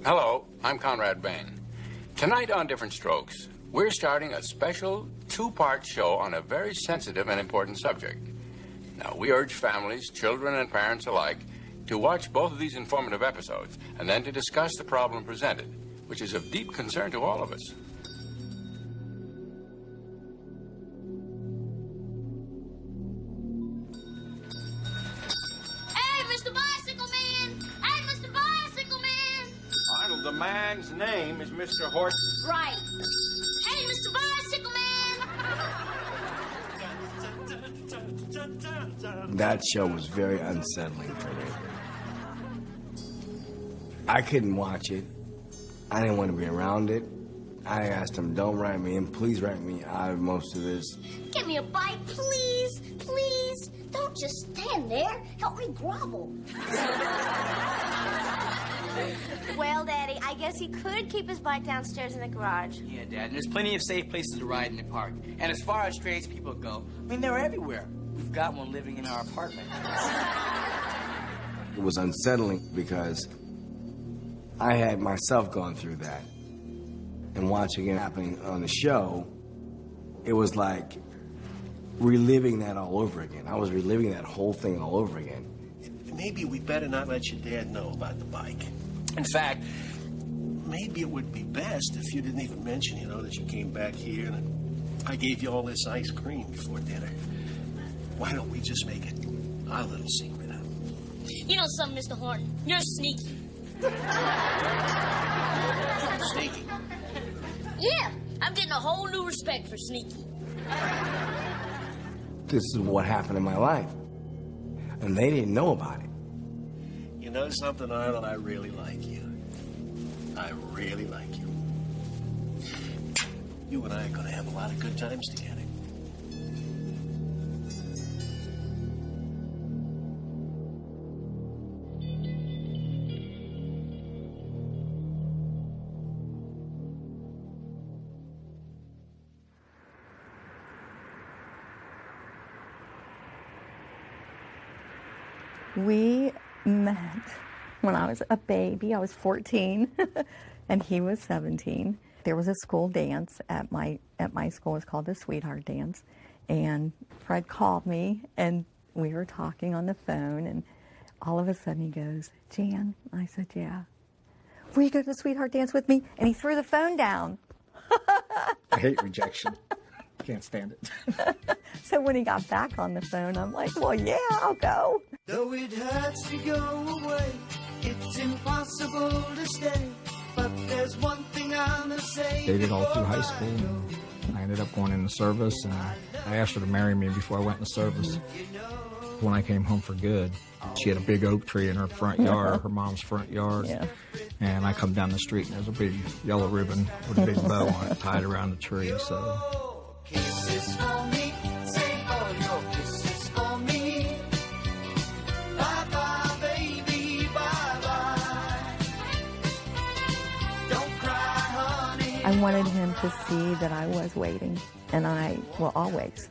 Hello, I'm Conrad Bain. Tonight on Different Strokes, we're starting a special two-part show on a very sensitive and important subject. Now, we urge families, children, and parents alike to watch both of these informative episodes and then to discuss the problem presented, which is of deep concern to all of us. The man's name is Mr. Horse. Right. Hey, Mr. Bicycle Man! That show was very unsettling for me. I couldn't watch it. I didn't want to be around it. I asked him, don't write me in. Please write me out of most of this. Give me a bite, please. Please. Don't just stand there. Help me grovel. Well, Daddy, I guess he could keep his bike downstairs in the garage. Yeah, Dad, and there's plenty of safe places to ride in the park. And as far as tradespeople go, I mean, they're everywhere. We've got one living in our apartment. It was unsettling because I had myself gone through that. And watching it happening on the show, it was like reliving that all over again. I was reliving that whole thing all over again. Maybe we better not let your dad know about the bike. In fact, maybe it would be best if you didn't even mention, that you came back here and I gave you all this ice cream before dinner. Why don't we just make it our little secret out? You know something, Mr. Horton? You're sneaky. Sneaky? Yeah, I'm getting a whole new respect for sneaky. This is what happened in my life. And they didn't know about it. You know something, Arnold? I really like you. I really like you. You and I are going to have a lot of good times together. We met when I was a baby. I was 14, and he was 17. There was a school dance at my school. It was called the Sweetheart Dance. And Fred called me, and we were talking on the phone, and all of a sudden he goes, Jan? I said, yeah. Will you go to the Sweetheart Dance with me? And he threw the phone down. I hate rejection. Can't stand it. So when he got back on the phone, I'm like, well, yeah, I'll go. Though it hurts to go away, it's impossible to stay. But there's one thing I'm gonna say. Dated all through high school. I ended up going into service, and I asked her to marry me before I went into service. When I came home for good, she had a big oak tree in her front yard, her mom's front yard. Yeah. And I come down the street, and there's a big yellow ribbon with a big bow on it tied around the tree. So. Kisses for me, say all your kisses for me. Bye-bye, baby, bye-bye. Don't cry, honey. I wanted him to see that I was waiting, and I will always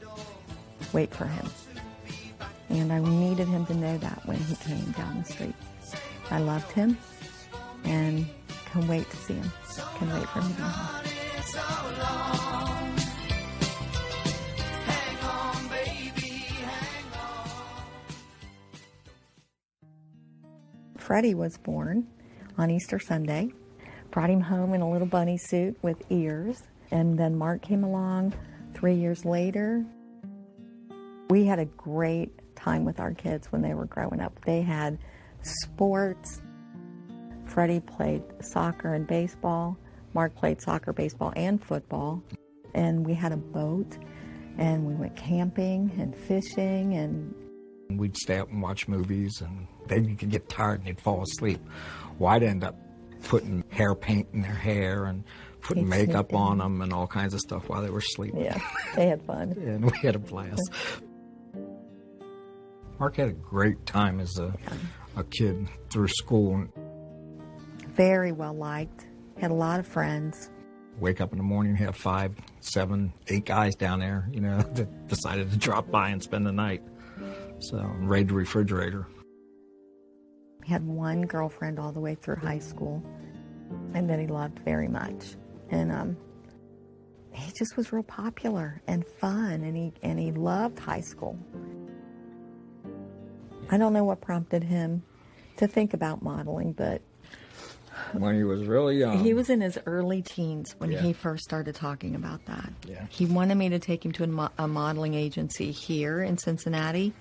wait for him. And I needed him to know that when he came down the street. I loved him, and can wait to see him. Can wait for him to be home. Freddie was born on Easter Sunday. Brought him home in a little bunny suit with ears. And then Mark came along 3 years later. We had a great time with our kids when they were growing up. They had sports. Freddie played soccer and baseball. Mark played soccer, baseball, and football. And we had a boat, and we went camping and fishing, and we'd stay up and watch movies, and then you could get tired and they'd fall asleep. Well, I'd end up putting hair paint in their hair and putting makeup on them and all kinds of stuff while they were sleeping. Yeah, they had fun. And we had a blast. Mark had a great time as a kid through school. Very well liked. Had a lot of friends. Wake up in the morning, have 5, 7, 8 guys down there, that decided to drop by and spend the night. So, raid the refrigerator. We had one girlfriend all the way through high school. and that he loved very much. And he just was real popular and fun, and he loved high school. I don't know what prompted him to think about modeling, but when he was really young. He was in his early teens when Yeah. he first started talking about that. Yeah. He wanted me to take him to a modeling agency here in Cincinnati.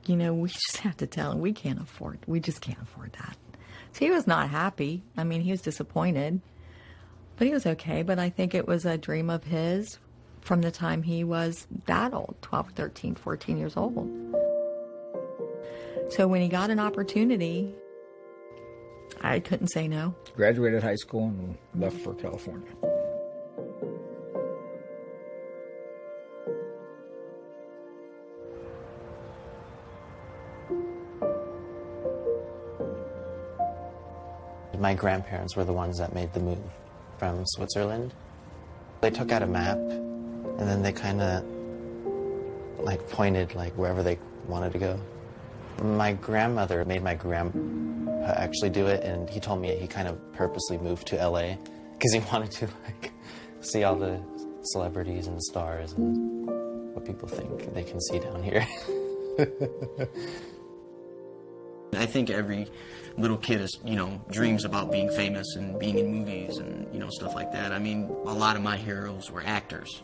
You know, we just have to tell him we just can't afford that. So he was not happy. I mean, he was disappointed, but he was okay. But I think it was a dream of his from the time he was that old, 12, 13, 14 years old. So when he got an opportunity, I couldn't say no. Graduated high school and left for California. My grandparents were the ones that made the move from Switzerland. They took out a map, and then they kind of like pointed like wherever they wanted to go. My grandmother made my grandpa actually do it, and he told me he kind of purposely moved to LA because he wanted to like see all the celebrities and the stars and what people think they can see down here. I think every little kid is, dreams about being famous and being in movies and, stuff like that. I mean, a lot of my heroes were actors.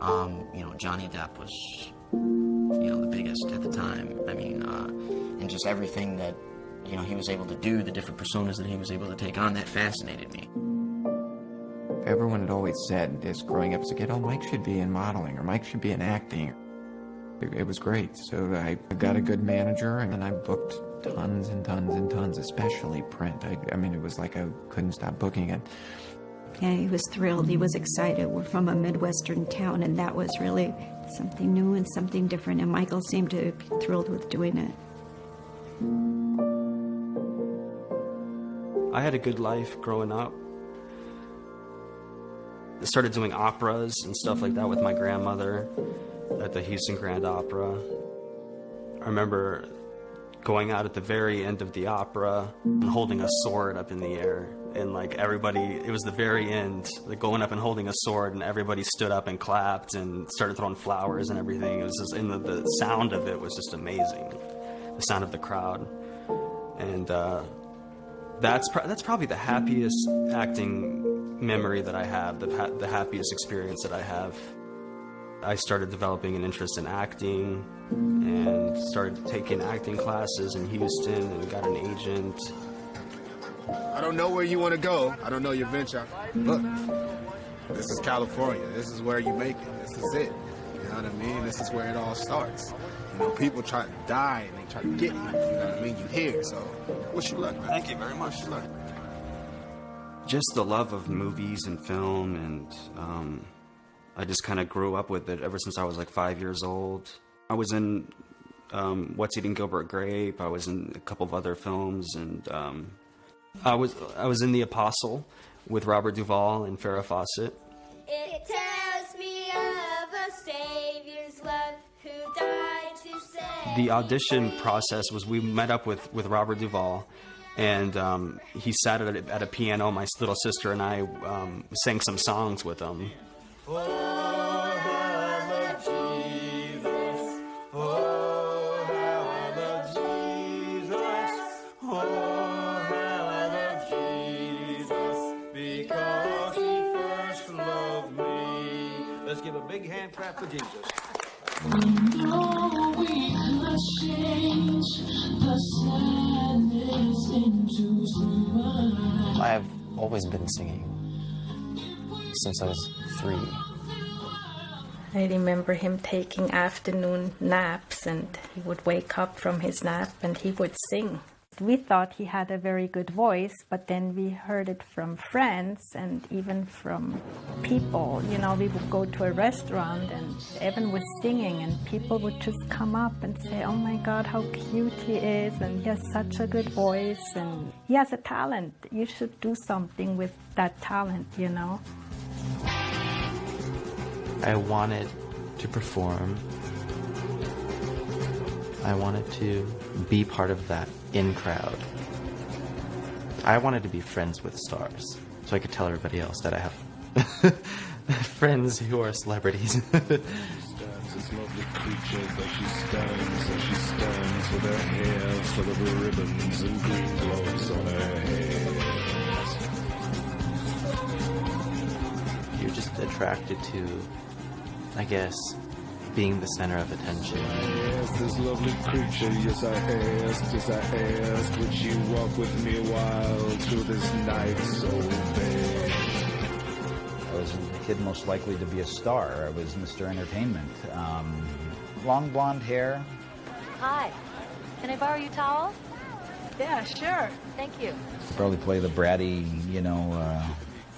Johnny Depp was, the biggest at the time. I mean, and just everything that, he was able to do, the different personas that he was able to take on, that fascinated me. Everyone had always said this growing up as a kid, oh, Mike should be in modeling or Mike should be in acting. It was great. So I got a good manager, and I booked tons and tons and tons, especially print. I mean, it was like I couldn't stop booking it. Yeah, he was thrilled. He was excited. We're from a Midwestern town, and that was really something new and something different, and Michael seemed to be thrilled with doing it. I had a good life growing up. I started doing operas and stuff like that with my grandmother at the Houston Grand Opera. I remember going out at the very end of the opera and holding a sword up in the air, and like everybody, it was the very end, like going up and holding a sword, and everybody stood up and clapped and started throwing flowers and everything. It was just, and the sound of it was just amazing, the sound of the crowd. And that's probably the happiest acting memory that I have, the happiest experience that I have. I started developing an interest in acting and started taking acting classes in Houston and got an agent. I don't know where you want to go. I don't know your venture. Look, this is California. This is where you make it. This is it. You know what I mean? This is where it all starts. People try to die and they try to get you. You know what I mean? You here, so wish you luck, man. Thank you very much. Wish you luck. Just the love of movies and film, and I just kind of grew up with it ever since I was like 5 years old. I was in What's Eating Gilbert Grape. I was in a couple of other films, and I was in The Apostle with Robert Duvall and Farrah Fawcett. It tells me of a Savior's love who died to save. The audition process was we met up with Robert Duvall, and he sat at a piano. My little sister and I sang some songs with him. Oh, how I love Jesus. Oh, how I love Jesus. Oh, how I love Jesus. Because he first loved me. Let's give a big hand clap for Jesus. We know we must change the sadness into smile. I've always been singing since I was 3. I remember him taking afternoon naps, and he would wake up from his nap and he would sing. We thought he had a very good voice, but then we heard it from friends and even from people. We would go to a restaurant and Evan was singing, and people would just come up and say, oh my God, how cute he is, and he has such a good voice, and he has a talent. You should do something with that talent, I wanted to perform. I wanted to be part of that in crowd. I wanted to be friends with stars, so I could tell everybody else that I have friends who are celebrities. This lovely creature that she stands with her hair full of ribbons and green gloves on her head. You're just attracted to, I guess, being the center of attention. Yes, this lovely creature, yes I asked, would you walk with me a while through this night so vague? I was the kid most likely to be a star. I was Mr. Entertainment. Long blonde hair. Hi. Can I borrow your towel? Yeah, sure. Thank you. Probably play the bratty,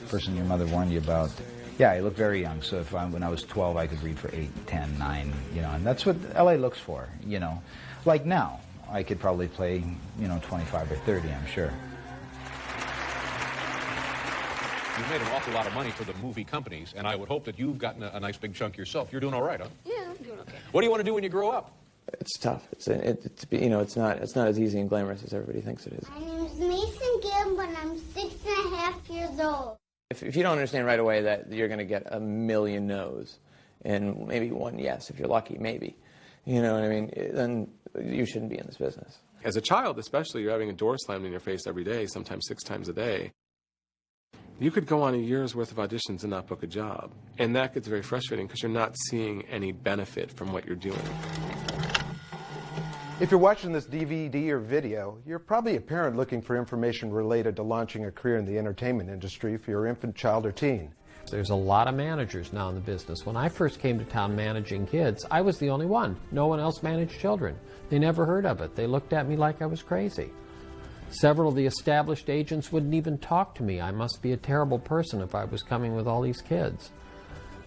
person your mother warned you about. Yeah, I look very young, so when I was 12, I could read for 8, 10, 9, and that's what LA looks for, Like now, I could probably play, 25 or 30, I'm sure. You've made an awful lot of money for the movie companies, and I would hope that you've gotten a nice big chunk yourself. You're doing all right, huh? Yeah, I'm doing okay. What do you want to do when you grow up? It's tough. It's not as easy and glamorous as everybody thinks it is. My name's Mason Gibb, and I'm 6.5 years old. If you don't understand right away that you're going to get a million no's and maybe one yes, if you're lucky, maybe, you know what I mean, then you shouldn't be in this business. As a child, especially, you're having a door slammed in your face every day, sometimes 6 times a day. You could go on a year's worth of auditions and not book a job. And that gets very frustrating because you're not seeing any benefit from what you're doing. If you're watching this DVD or video, you're probably a parent looking for information related to launching a career in the entertainment industry for your infant, child, or teen. There's a lot of managers now in the business. When I first came to town managing kids, I was the only one. No one else managed children. They never heard of it. They looked at me like I was crazy. Several of the established agents wouldn't even talk to me. I must be a terrible person if I was coming with all these kids.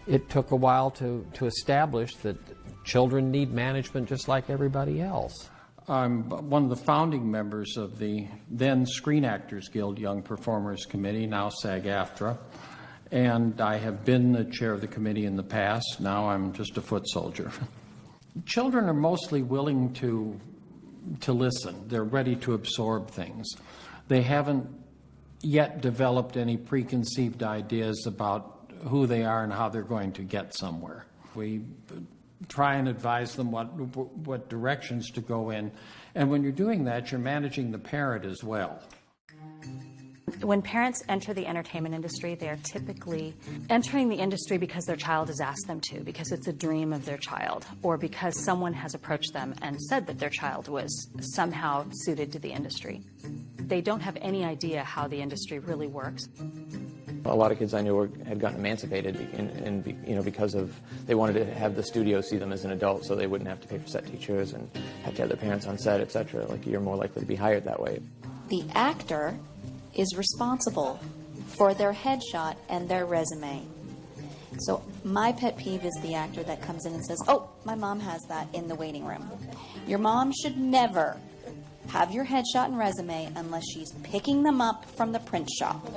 It took a while to establish that children need management just like everybody else. I'm one of the founding members of the then Screen Actors Guild Young Performers Committee, now SAG-AFTRA, and I have been the chair of the committee in the past. Now I'm just a foot soldier. Children are mostly willing to listen. They're ready to absorb things. They haven't yet developed any preconceived ideas about who they are and how they're going to get somewhere. We try and advise them what directions to go in. And when you're doing that, you're managing the parent as well. When parents enter the entertainment industry, they are typically entering the industry because their child has asked them to, because it's a dream of their child, or because someone has approached them and said that their child was somehow suited to the industry. They don't have any idea how the industry really works. A lot of kids I knew had gotten emancipated, because they wanted to have the studio see them as an adult, so they wouldn't have to pay for set teachers and have to have their parents on set, etc. Like, you're more likely to be hired that way. The actor is responsible for their headshot and their resume. So my pet peeve is the actor that comes in and says, "Oh, my mom has that in the waiting room." Your mom should never have your headshot and resume unless she's picking them up from the print shop.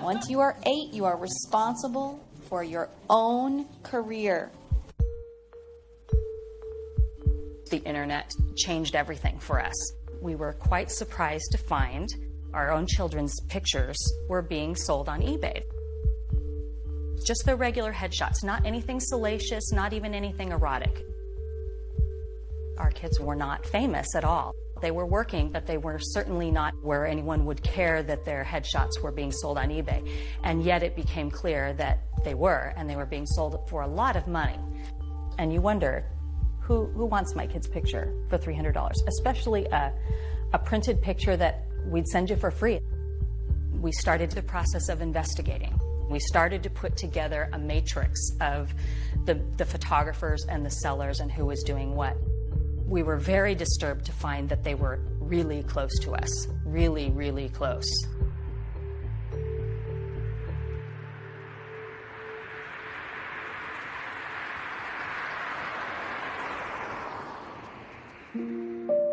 Once you are 8, you are responsible for your own career. The internet changed everything for us. We were quite surprised to find our own children's pictures were being sold on eBay. Just their regular headshots, not anything salacious, not even anything erotic. Our kids were not famous at all. They were working, but they were certainly not where anyone would care that their headshots were being sold on eBay. And yet it became clear that they were, and they were being sold for a lot of money. And you wonder, who wants my kid's picture for $300? Especially a printed picture that we'd send you for free. We started the process of investigating. We started to put together a matrix of the photographers and the sellers and who was doing what. We were very disturbed to find that they were really close to us, really, really close.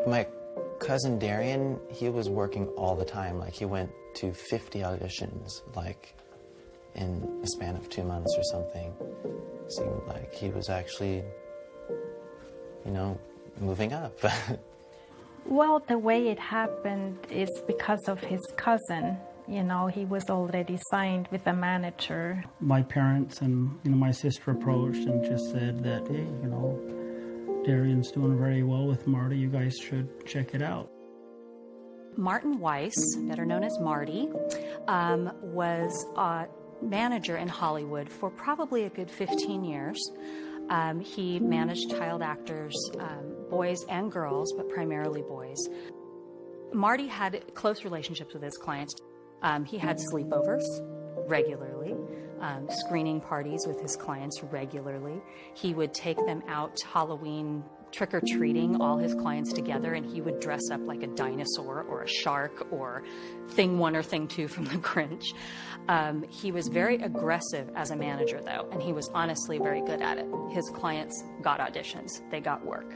My cousin Darian, he was working all the time. Like, he went to 50 auditions, like, in a span of 2 months or something. Seemed like he was actually, moving up. Well, the way it happened is because of his cousin. You know, he was already signed with a manager. My parents and my sister approached and just said that, hey, Darian's doing very well with Marty. You guys should check it out. Martin Weiss, better known as Marty, was a manager in Hollywood for probably a good 15 years. He managed child actors, boys and girls, but primarily boys. Marty had close relationships with his clients. He had sleepovers regularly, screening parties with his clients regularly. He would take them out Halloween trick-or-treating, all his clients together, and he would dress up like a dinosaur or a shark or Thing 1 or Thing 2 from The Grinch. He was very aggressive as a manager, though, and he was honestly very good at it. His clients got auditions. They got work.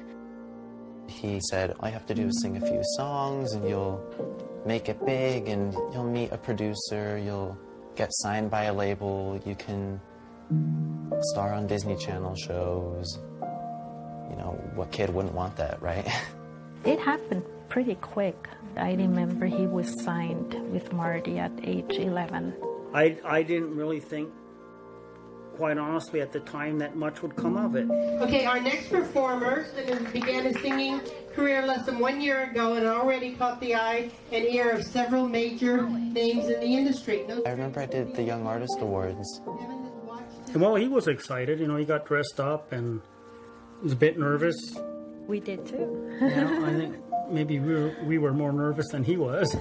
He said, all you have to do is sing a few songs and you'll make it big and you'll meet a producer, you'll get signed by a label, you can star on Disney Channel shows. What kid wouldn't want that, right? It happened pretty quick. I remember he was signed with Marty at age 11. I didn't really think, quite honestly, at the time that much would come of it. Okay, our next performer began his singing career less than 1 year ago and already caught the eye and ear of several major names in the industry. I remember I did the Young Artist Awards. Well, he was excited. He got dressed up and was a bit nervous. We did too. I think maybe we were more nervous than he was.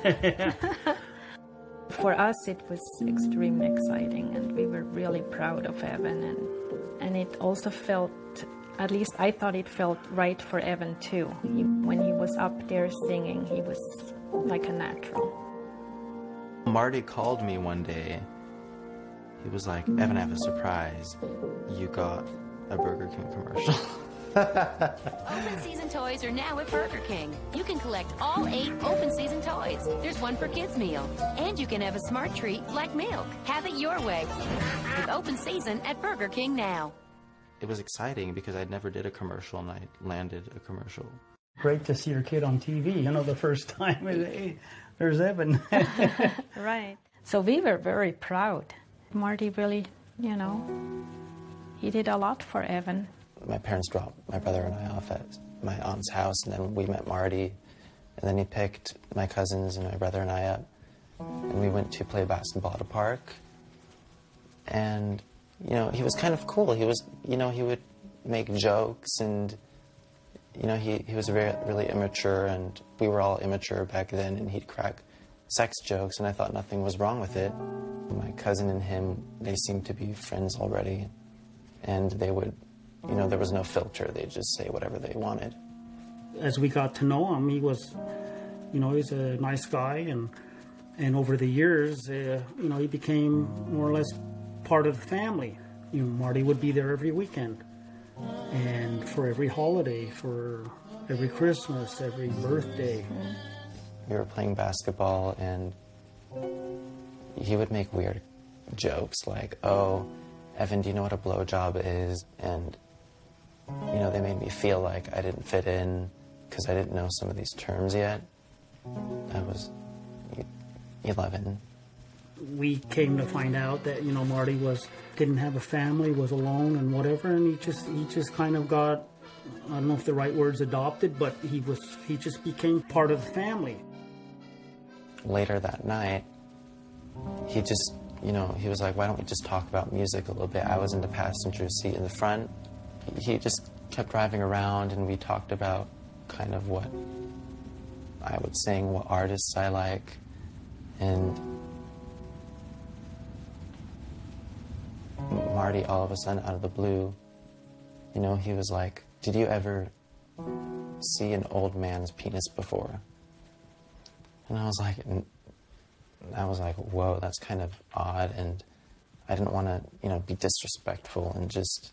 For us, it was extremely exciting, and we were really proud of Evan. And it also felt, at least I thought it felt right for Evan too. When he was up there singing, he was like a natural. Marty called me one day. He was like, Evan, I have a surprise. You got a Burger King commercial. Open season toys are now at Burger King. You can collect all 8 open season toys. There's one per kids meal. And you can have a smart treat like milk. Have it your way. With open season at Burger King now. It was exciting because I never did a commercial and I landed a commercial. Great to see your kid on TV, the first time. Hey, there's Evan. Right. So we were very proud. Marty really, he did a lot for Evan. My parents dropped my brother and I off at my aunt's house, and then we met Marty, and then he picked my cousins and my brother and I up, and we went to play basketball at a park. And, he was kind of cool. He was, he would make jokes, and, he was really immature, and we were all immature back then, and he'd crack sex jokes, and I thought nothing was wrong with it. My cousin and him, they seemed to be friends already, and they would, there was no filter. They'd just say whatever they wanted. As we got to know him, he was, he's a nice guy, and over the years, he became more or less part of the family. Marty would be there every weekend, and for every holiday, for every Christmas, every birthday. We were playing basketball, and he would make weird jokes like, oh, Evan, do you know what a blowjob is? And, they made me feel like I didn't fit in because I didn't know some of these terms yet. I was 11. We came to find out that, Marty didn't have a family, was alone and whatever, and he just kind of got, I don't know if the right word's adopted, but he just became part of the family. Later that night, he just, he was like, why don't we just talk about music a little bit? I was in the passenger seat in the front. He just kept driving around, and we talked about kind of what I would sing, what artists I like, and Marty, all of a sudden, out of the blue, he was like, did you ever see an old man's penis before? And I was like, whoa, that's kind of odd, and I didn't want to, be disrespectful and just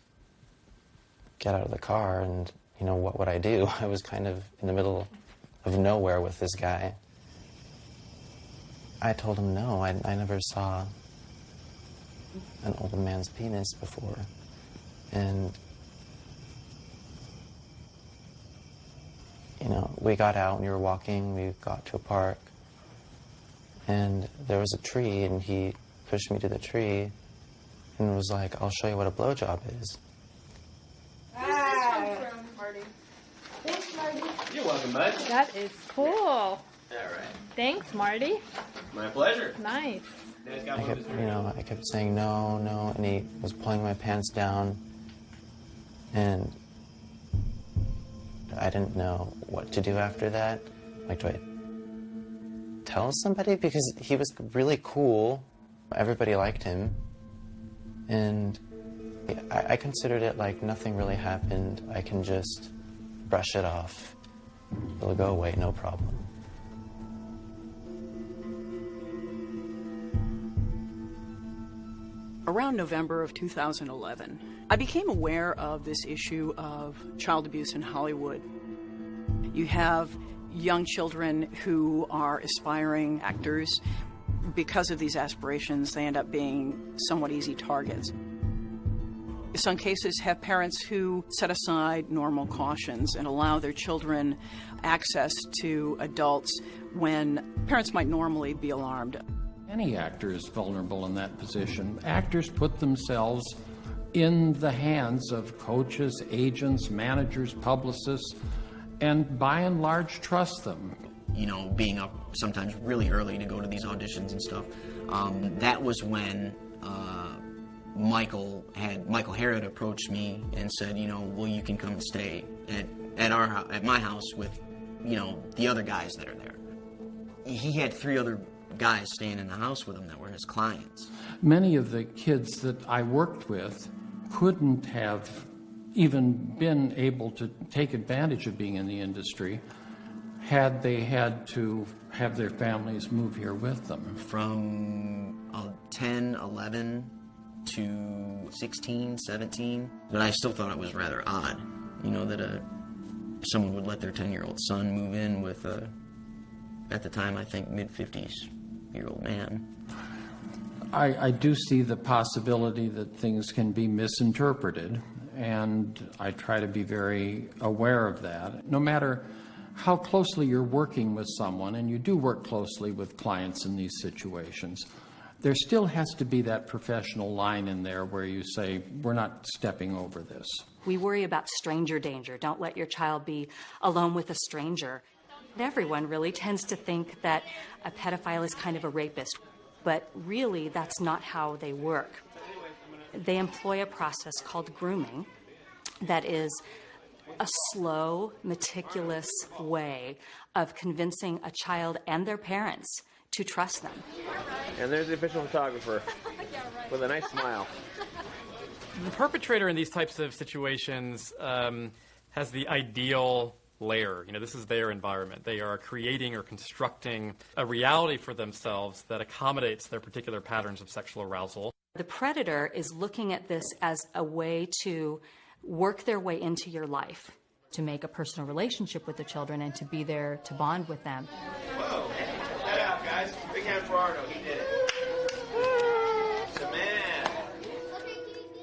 get out of the car, and, what would I do? I was kind of in the middle of nowhere with this guy. I told him no, I never saw an old man's penis before, and, you know, we got out and we were walking, we got to a park, and there was a tree, and he pushed me to the tree and was like, I'll show you what a blowjob is. You're welcome, bud. That is cool. All right. Thanks, Marty. My pleasure. Nice. I kept saying no, no, and he was pulling my pants down, and I didn't know what to do after that. Like, do I tell somebody? Because he was really cool. Everybody liked him. And I considered it like nothing really happened. I can just brush it off. It'll go away, no problem. Around November of 2011, I became aware of this issue of child abuse in Hollywood. You have young children who are aspiring actors. Because of these aspirations, they end up being somewhat easy targets. Some cases have parents who set aside normal cautions and allow their children access to adults when parents might normally be alarmed. Any actor is vulnerable in that position. Actors put themselves in the hands of coaches, agents, managers, publicists, and by and large trust them. You know, being up sometimes really early to go to these auditions and stuff. That was when Michael Harrod approached me and said, you know, well, you can come and stay at my house with, you know, the other guys that are there. He had 3 other guys staying in the house with him that were his clients. Many of the kids that I worked with couldn't have even been able to take advantage of being in the industry had they had to have their families move here with them. From 10, 11 to 16, 17. But I still thought it was rather odd, you know, that someone would let their 10-year-old son move in with at the time, I think, mid-50s-year-old man. I do see the possibility that things can be misinterpreted, and I try to be very aware of that. No matter how closely you're working with someone, and you do work closely with clients in these situations, there still has to be that professional line in there where you say, we're not stepping over this. We worry about stranger danger. Don't let your child be alone with a stranger. Everyone really tends to think that a pedophile is kind of a rapist, but really that's not how they work. They employ a process called grooming that is a slow, meticulous way of convincing a child and their parents to trust them. And there's the official photographer with a nice smile. The perpetrator in these types of situations has the ideal layer. You know, this is their environment. They are creating or constructing a reality for themselves that accommodates their particular patterns of sexual arousal. The predator is looking at this as a way to work their way into your life, to make a personal relationship with the children and to be there to bond with them. Whoa, check that out, guys. Big hand for Arno. He did it. It's a man.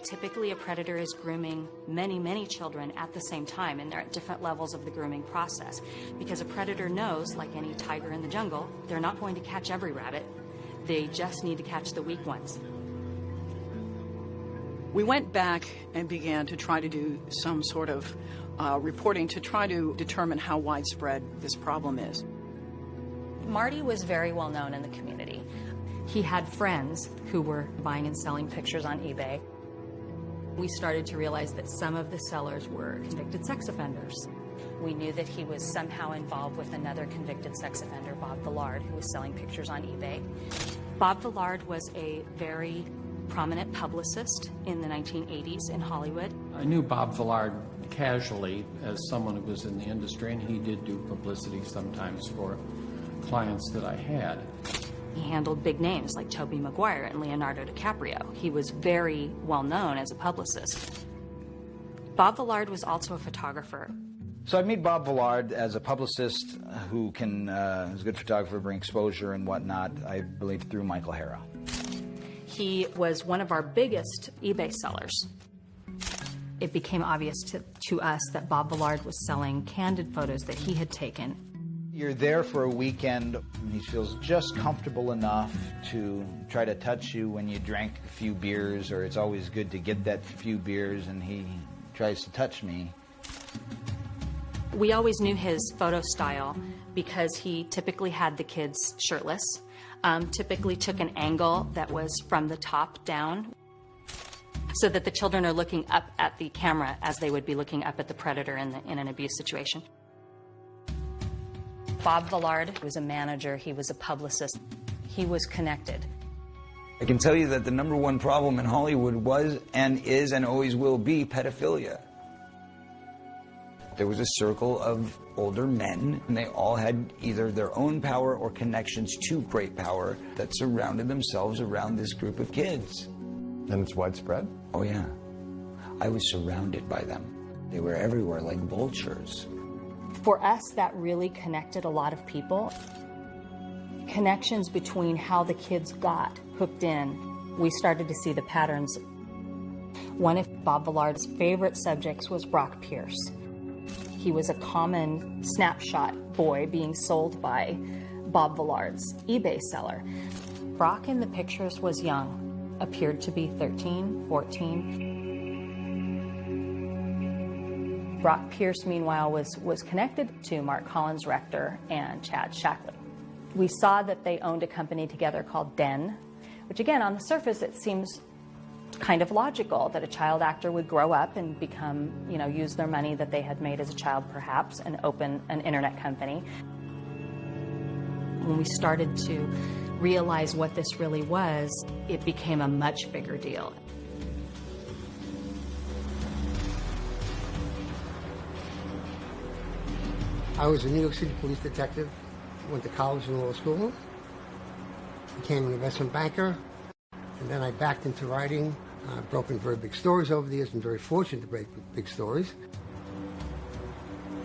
Typically, a predator is grooming many, many children at the same time, and they're at different levels of the grooming process. Because a predator knows, like any tiger in the jungle, they're not going to catch every rabbit. They just need to catch the weak ones. We went back and began to try to do some sort of reporting to try to determine how widespread this problem is. Marty was very well known in the community. He had friends who were buying and selling pictures on eBay. We started to realize that some of the sellers were convicted sex offenders. We knew that he was somehow involved with another convicted sex offender, Bob Villard, who was selling pictures on eBay. Bob Villard was a very prominent publicist in the 1980s in Hollywood. I knew Bob Villard casually as someone who was in the industry, and he did do publicity sometimes for clients that I had. He handled big names like Tobey Maguire and Leonardo DiCaprio. He was very well known as a publicist. Bob Villard was also a photographer. So I meet Bob Villard as a publicist who can, is a good photographer, bring exposure and whatnot, I believe through Michael Harrod. He was one of our biggest eBay sellers. It became obvious to us that Bob Villard was selling candid photos that he had taken. You're there for a weekend, and he feels just comfortable enough to try to touch you when you drank a few beers, or it's always good to get that few beers, and he tries to touch me. We always knew his photo style because he typically had the kids shirtless, typically took an angle that was from the top down, so that the children are looking up at the camera as they would be looking up at the predator in an abuse situation. Bob Villard was a manager, he was a publicist, he was connected. I can tell you that the #1 problem in Hollywood was and is and always will be pedophilia. There was a circle of older men, and they all had either their own power or connections to great power that surrounded themselves around this group of kids. And it's widespread? Oh, yeah. I was surrounded by them. They were everywhere like vultures. For us, that really connected a lot of people. Connections between how the kids got hooked in. We started to see the patterns. One of Bob Villard's favorite subjects was Brock Pierce. He was a common snapshot boy being sold by Bob Villard's eBay seller. Brock in the pictures was young, appeared to be 13, 14. Brock Pierce, meanwhile, was connected to Mark Collins Rector and Chad Shackley. We saw that they owned a company together called Den, which again, on the surface, it seems kind of logical that a child actor would grow up and become, use their money that they had made as a child perhaps and open an internet company. When we started to realize what this really was, it became a much bigger deal. I was a New York City police detective, went to college and law school, became an investment banker, and then I backed into writing. I've broken very big stories over the years, been very fortunate to break big stories.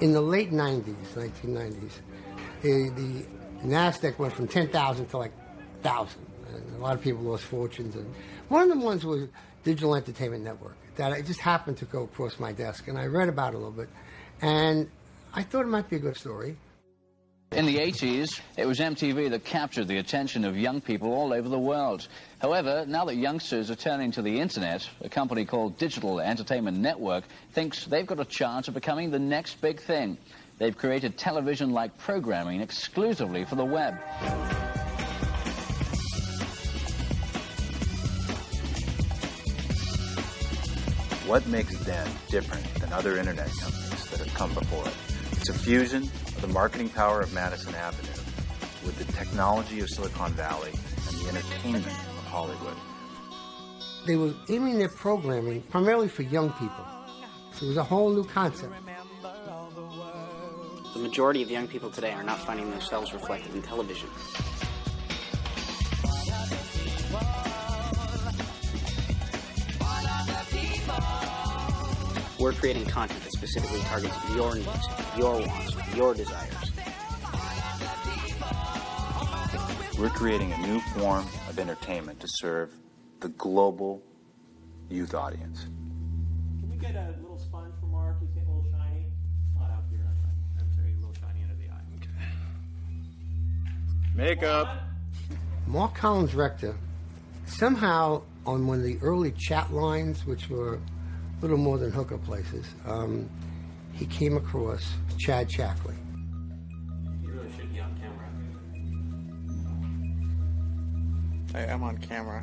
In the late 90s, 1990s, the NASDAQ went from 10,000 to like 1,000. And a lot of people lost fortunes. And one of the ones was Digital Entertainment Network, that it just happened to go across my desk. And I read about it a little bit. And I thought it might be a good story. In the 80s, it was MTV that captured the attention of young people all over the world. However, now that youngsters are turning to the internet, a company called Digital Entertainment Network thinks they've got a chance of becoming the next big thing. They've created television-like programming exclusively for the web. What makes Den different than other internet companies that have come before it? It's a fusion of the marketing power of Madison Avenue with the technology of Silicon Valley and the entertainment of Hollywood. They were aiming their programming primarily for young people. So it was a whole new concept. The majority of young people today are not finding themselves reflected in television. We're creating content that specifically targets your needs, your wants, your desires. We're creating a new form of entertainment to serve the global youth audience. Can we get a little sponge for Mark? He's getting a little shiny. Not out here. I'm sorry, a little shiny under the eye. Okay. Makeup. Mark Collins Rector, somehow on one of the early chat lines, which were a little more than hookup places, he came across Chad Shackley. You really should be on camera. I am on camera.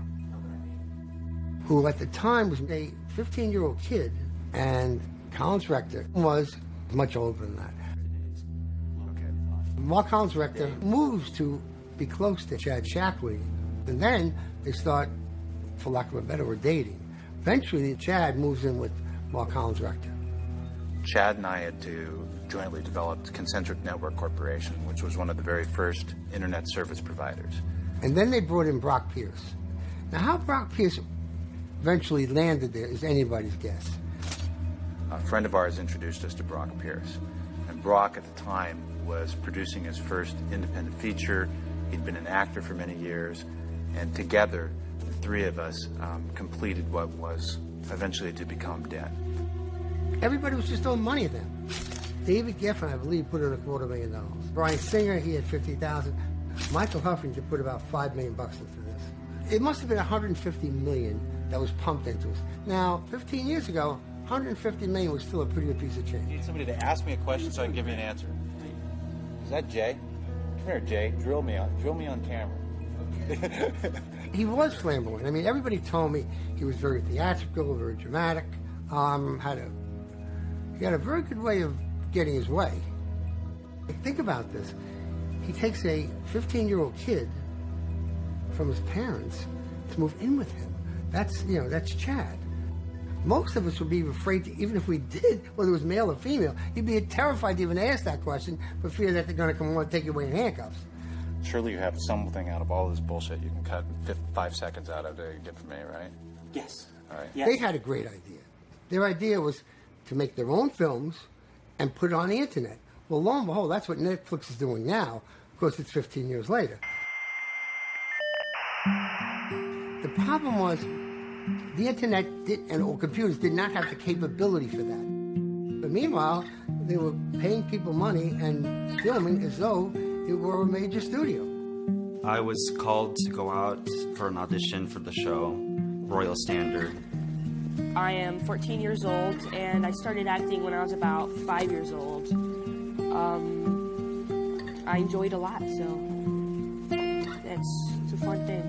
Who at the time was a 15-year-old kid, and Collins Rector was much older than that. Okay. Mark Collins Rector moves to be close to Chad Shackley, and then they start, for lack of a better word, dating. Eventually, Chad moves in with Mark Collins Rector. Chad and I had jointly developed Concentric Network Corporation, which was one of the very first internet service providers. And then they brought in Brock Pierce. Now, how Brock Pierce eventually landed there is anybody's guess. A friend of ours introduced us to Brock Pierce. And Brock, at the time, was producing his first independent feature. He'd been an actor for many years. And together, the three of us completed what was eventually to become Den. Everybody was just owing money then. David Geffen, I believe, put in $250,000. Brian Singer, he had $50,000. Michael Huffington put about $5 million into this. It must have been $150 million that was pumped into us. Now, 15 years ago, $150 million was still a pretty good piece of change. I need somebody to ask me a question so I can give you an answer. Is that Jay? Come here, Jay. Drill me on camera. He was flamboyant. I mean, everybody told me he was very theatrical, very dramatic. He had a very good way of getting his way. Think about this. He takes a 15-year-old kid from his parents to move in with him. That's Chad. Most of us would be afraid to, even if we did, whether it was male or female, you'd be terrified to even ask that question for fear that they're going to come along and take you away in handcuffs. Surely you have something out of all this bullshit you can cut 5 seconds out of to get from me, right? Yes. All right. Yes. They had a great idea. Their idea was to make their own films and put it on the internet. Well, lo and behold, that's what Netflix is doing now, of course it's 15 years later. The problem was the internet or computers did not have the capability for that. But meanwhile, they were paying people money and filming as though it were a major studio. I was called to go out for an audition for the show, Royal Standard. I am 14 years old, and I started acting when I was about 5 years old. I enjoy it a lot, so it's a fun thing.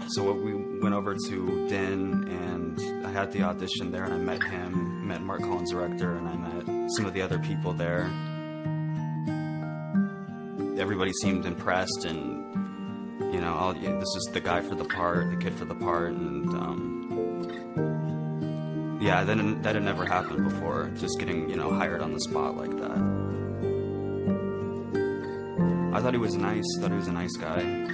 So we went over to Den, and I had the audition there, and I met him, met Mark Collins, director, and I met some of the other people there. Everybody seemed impressed, and this is the guy for the part, the kid for the part, and yeah, that had never happened before, just getting hired on the spot like that. I thought he was nice. Thought he was a nice guy.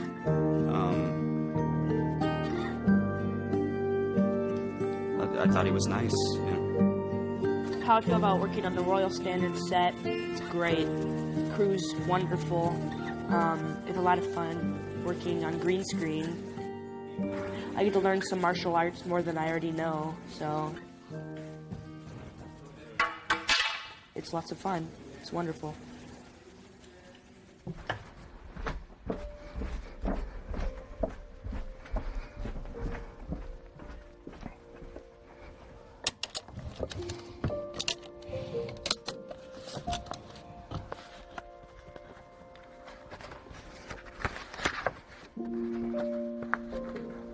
I thought he was nice. Yeah. How I feel about working on the Royal Standard set, it's great. The crew's wonderful. It's a lot of fun working on green screen. I get to learn some martial arts more than I already know, so it's lots of fun. It's wonderful.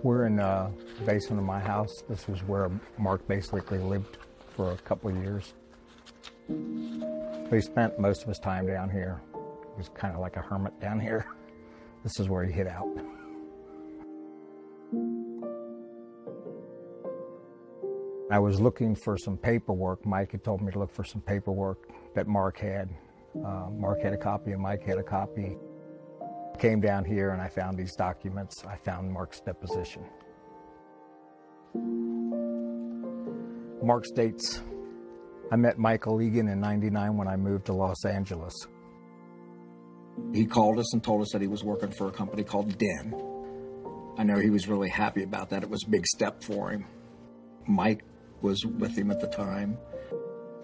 We're in the basement of my house. This was where Mark basically lived for a couple of years. He spent most of his time down here. He was kind of like a hermit down here. This is where he hid out. I was looking for some paperwork. Mike had told me to look for some paperwork that Mark had. Mark had a copy and Mike had a copy. Came down here and I found these documents. I found Mark's deposition. Mark states, I met Michael Egan in '99 when I moved to Los Angeles. He called us and told us that he was working for a company called Den. I know he was really happy about that. It was a big step for him. Mike was with him at the time.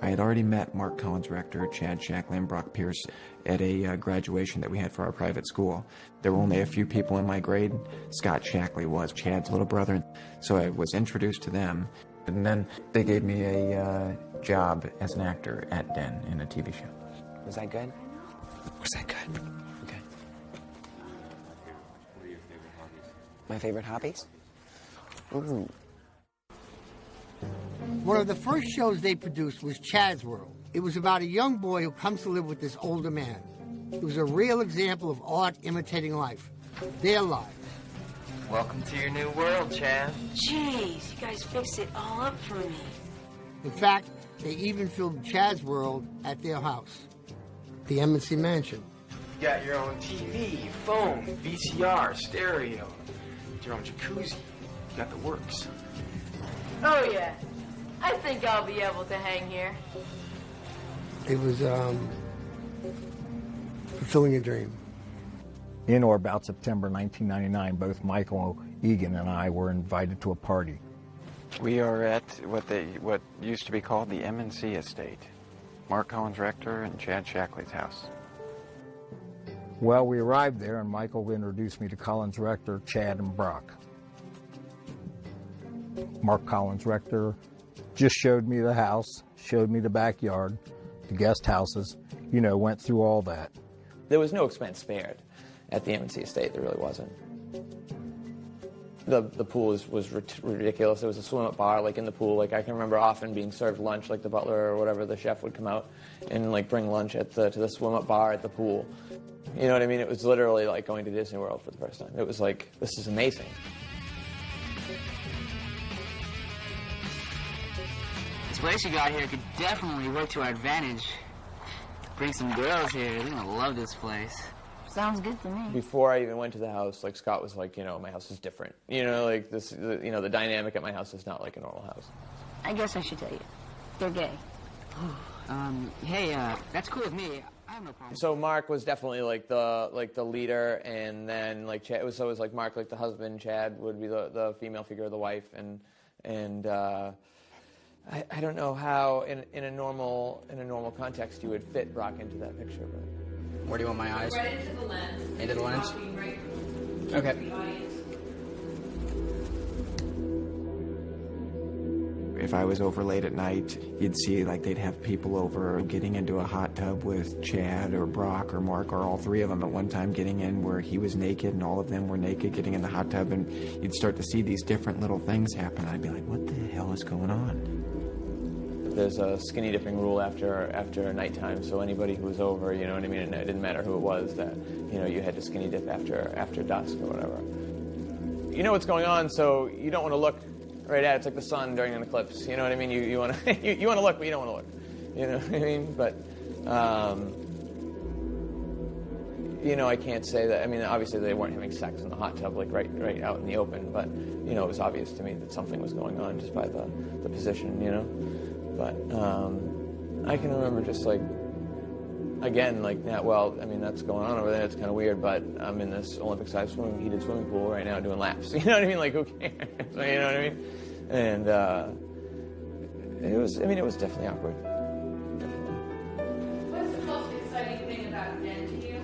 I had already met Mark Collins' rector, Chad Shackley, and Brock Pierce at a graduation that we had for our private school. There were only a few people in my grade. Scott Shackley was Chad's little brother. So I was introduced to them. And then they gave me a job as an actor at Den in a TV show. Was that good? Was that good? Okay. My favorite hobbies? Ooh. One of the first shows they produced was Chad's World. It was about a young boy who comes to live with this older man. It was a real example of art imitating life. Their lives. Welcome to your new world, Chad. Jeez, you guys fixed it all up for me. In fact, they even filmed Chad's World at their house, the Embassy Mansion. You got your own TV, phone, VCR, stereo, your own jacuzzi. You got the works. Oh, yeah. I think I'll be able to hang here. It was fulfilling a dream. In or about September 1999, both Michael Egan and I were invited to a party. We are at what used to be called the M&C estate. Mark Collins Rector and Chad Shackley's house. Well, we arrived there, and Michael introduced me to Collins Rector, Chad, and Brock. Mark Collins Rector just showed me the house, showed me the backyard, the guest houses, you know, went through all that. There was no expense spared at the M&C estate. There really wasn't. The pool was ridiculous. There was a swim-up bar, like, in the pool. Like, I can remember often being served lunch, like the butler or whatever, the chef would come out and, like, bring lunch to the swim-up bar at the pool. You know what I mean? It was literally like going to Disney World for the first time. It was like, this is amazing. This place you got here could definitely work to our advantage. Bring some girls here. They're gonna love this place. Sounds good to me. Before I even went to the house, like, Scott was like, you know, my house is different. You know, like, you know, the dynamic at my house is not like a normal house. I guess I should tell you. They're gay. Hey, that's cool with me. I have no problem. So Mark was definitely like the leader, and then like Chad, it was like Mark, like the husband, Chad would be the female figure of the wife, and I don't know how in a normal context you would fit Brock into that picture, but. Where do you want my eyes? Right into the lens. Into the lens? Right. Okay. If I was over late at night, you'd see like they'd have people over getting into a hot tub with Chad or Brock or Mark or all three of them at one time, getting in where he was naked and all of them were naked, getting in the hot tub, and you'd start to see these different little things happen. I'd be like, what the hell is going on? There's a skinny dipping rule after nighttime, so anybody who was over, you know what I mean, and it didn't matter who it was, that, you know, you had to skinny dip after dusk or whatever. You know what's going on, so you don't want to look right at it. It's like the sun during an eclipse. You know what I mean? You want to you want to look, but you don't want to look. You know what I mean? But you know, I can't say that. I mean, obviously they weren't having sex in the hot tub, like right out in the open. But you know, it was obvious to me that something was going on just by the position. You know, but I can remember just like. Again, like, well, I mean, that's going on over there. It's kind of weird, but I'm in this Olympic-sized heated swimming pool right now doing laps. You know what I mean? Like, who cares? You know what I mean? And it was definitely awkward. Definitely. What's the most exciting thing about Den to you?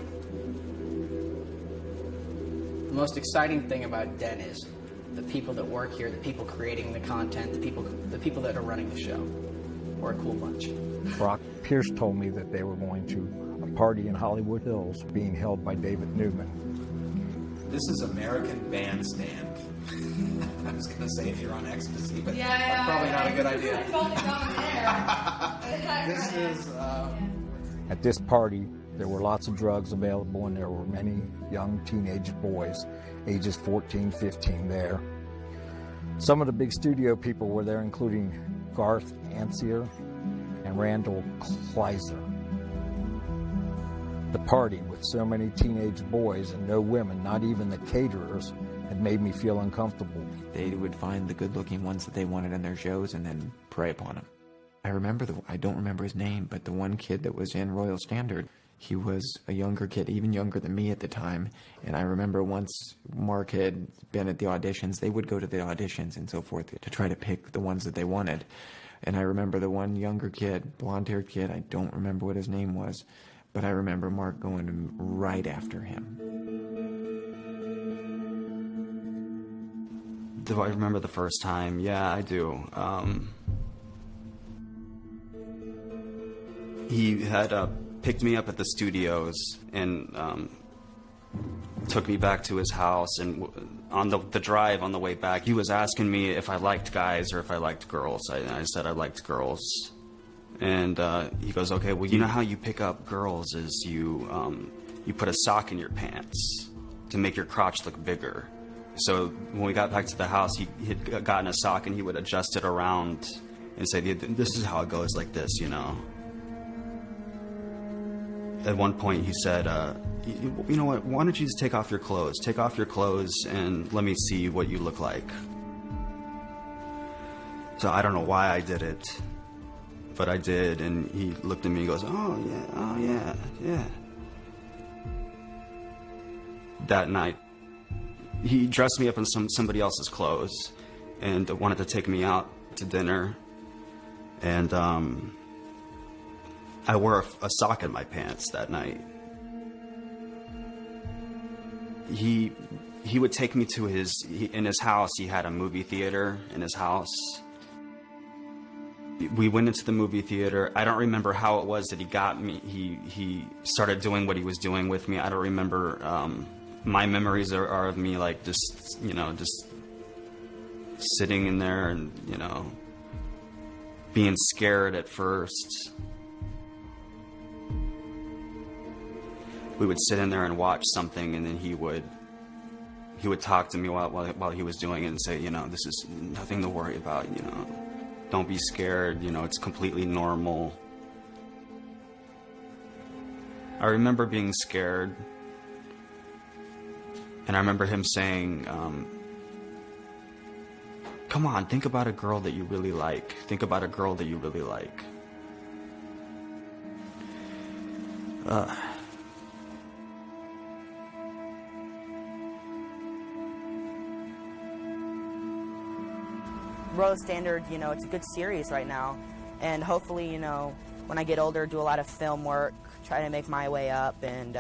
The most exciting thing about Den is the people that work here, the people creating the content, the people that are running the show. We're a cool bunch. Brock Pierce told me that they were going to a party in Hollywood Hills being held by David Newman. This is American Bandstand. I was going to say if you're on ecstasy, but that's probably not a good idea. I told you down there. This is... At this party, there were lots of drugs available, and there were many young teenage boys, ages 14, 15 there. Some of the big studio people were there, including Garth Ansier and Randall Kleiser. The party, with so many teenage boys and no women, not even the caterers, had made me feel uncomfortable. They would find the good-looking ones that they wanted in their shows and then prey upon them. I don't remember his name, but the one kid that was in Royal Standard, he was a younger kid, even younger than me at the time. And I remember once Mark had been at the auditions, they would go to the auditions and so forth to try to pick the ones that they wanted. And I remember the one younger kid, blonde-haired kid, I don't remember what his name was, but I remember Mark going right after him. Do I remember the first time? Yeah, I do. He had picked me up at the studios and took me back to his house, and on the drive on the way back, he was asking me if I liked guys or if I liked girls. I said I liked girls, and he goes, okay, well, you know how you pick up girls is you put a sock in your pants to make your crotch look bigger. So when we got back to the house, he had gotten a sock and he would adjust it around and say, this is how it goes, like this, you know. At one point he said, you know what, why don't you just take off your clothes? Take off your clothes and let me see what you look like. So I don't know why I did it, but I did, and he looked at me and goes, oh yeah. That night, he dressed me up in somebody else's clothes, and wanted to take me out to dinner. And I wore a sock in my pants that night. He would take me to in his house. He had a movie theater in his house. We went into the movie theater. I don't remember how it was that he got me. He started doing what he was doing with me. I don't remember. My memories are of me like just sitting in there and, being scared at first. We would sit in there and watch something, and then he would talk to me while he was doing it and say, this is nothing to worry about, don't be scared, it's completely normal. I remember being scared, and I remember him saying, come on, think about a girl that you really like. Think about a girl that you really like. Royal Standard, it's a good series right now. And hopefully, when I get older, do a lot of film work, try to make my way up, and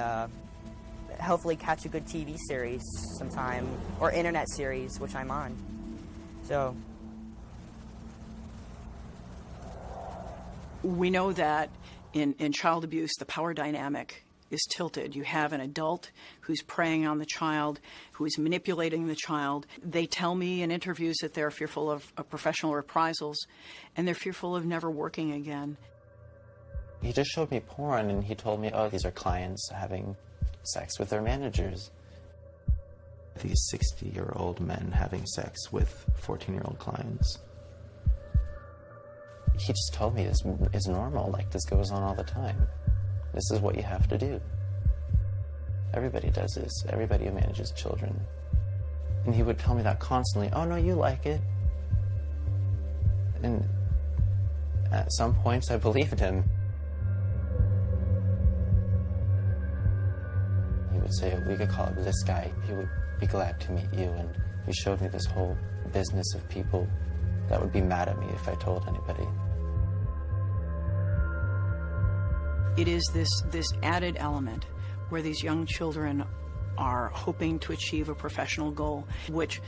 hopefully catch a good TV series sometime, or internet series, which I'm on. So we know that in child abuse, the power dynamic is tilted. You have an adult who's preying on the child, who is manipulating the child. They tell me in interviews that they're fearful of professional reprisals, and they're fearful of never working again. He just showed me porn, and he told me, oh, these are clients having sex with their managers. These 60-year-old men having sex with 14-year-old clients. He just told me this is normal, like this goes on all the time. This is what you have to do. Everybody does this. Everybody who manages children. And he would tell me that constantly. Oh, no, you like it. And at some points, I believed him. He would say, we could call it this guy. He would be glad to meet you. And he showed me this whole business of people that would be mad at me if I told anybody. It is this added element where these young children are hoping to achieve a professional goal, which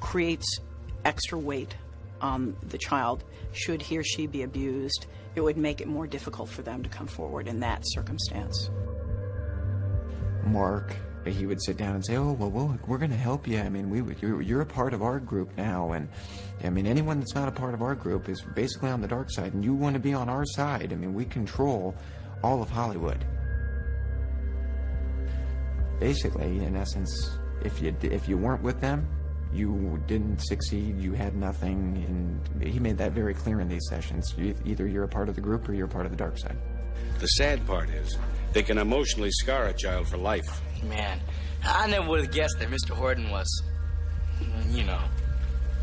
creates extra weight on the child. Should he or she be abused, it would make it more difficult for them to come forward in that circumstance. Mark, he would sit down and say, oh, well, we're going to help you. I mean, you're a part of our group now. And, I mean, anyone that's not a part of our group is basically on the dark side. And you want to be on our side. I mean, we control all of Hollywood. Basically, in essence, if you weren't with them, you didn't succeed, you had nothing. And he made that very clear in these sessions. Either you're a part of the group or you're a part of the dark side. The sad part is, they can emotionally scar a child for life. Man, I never would have guessed that Mr. Horton was,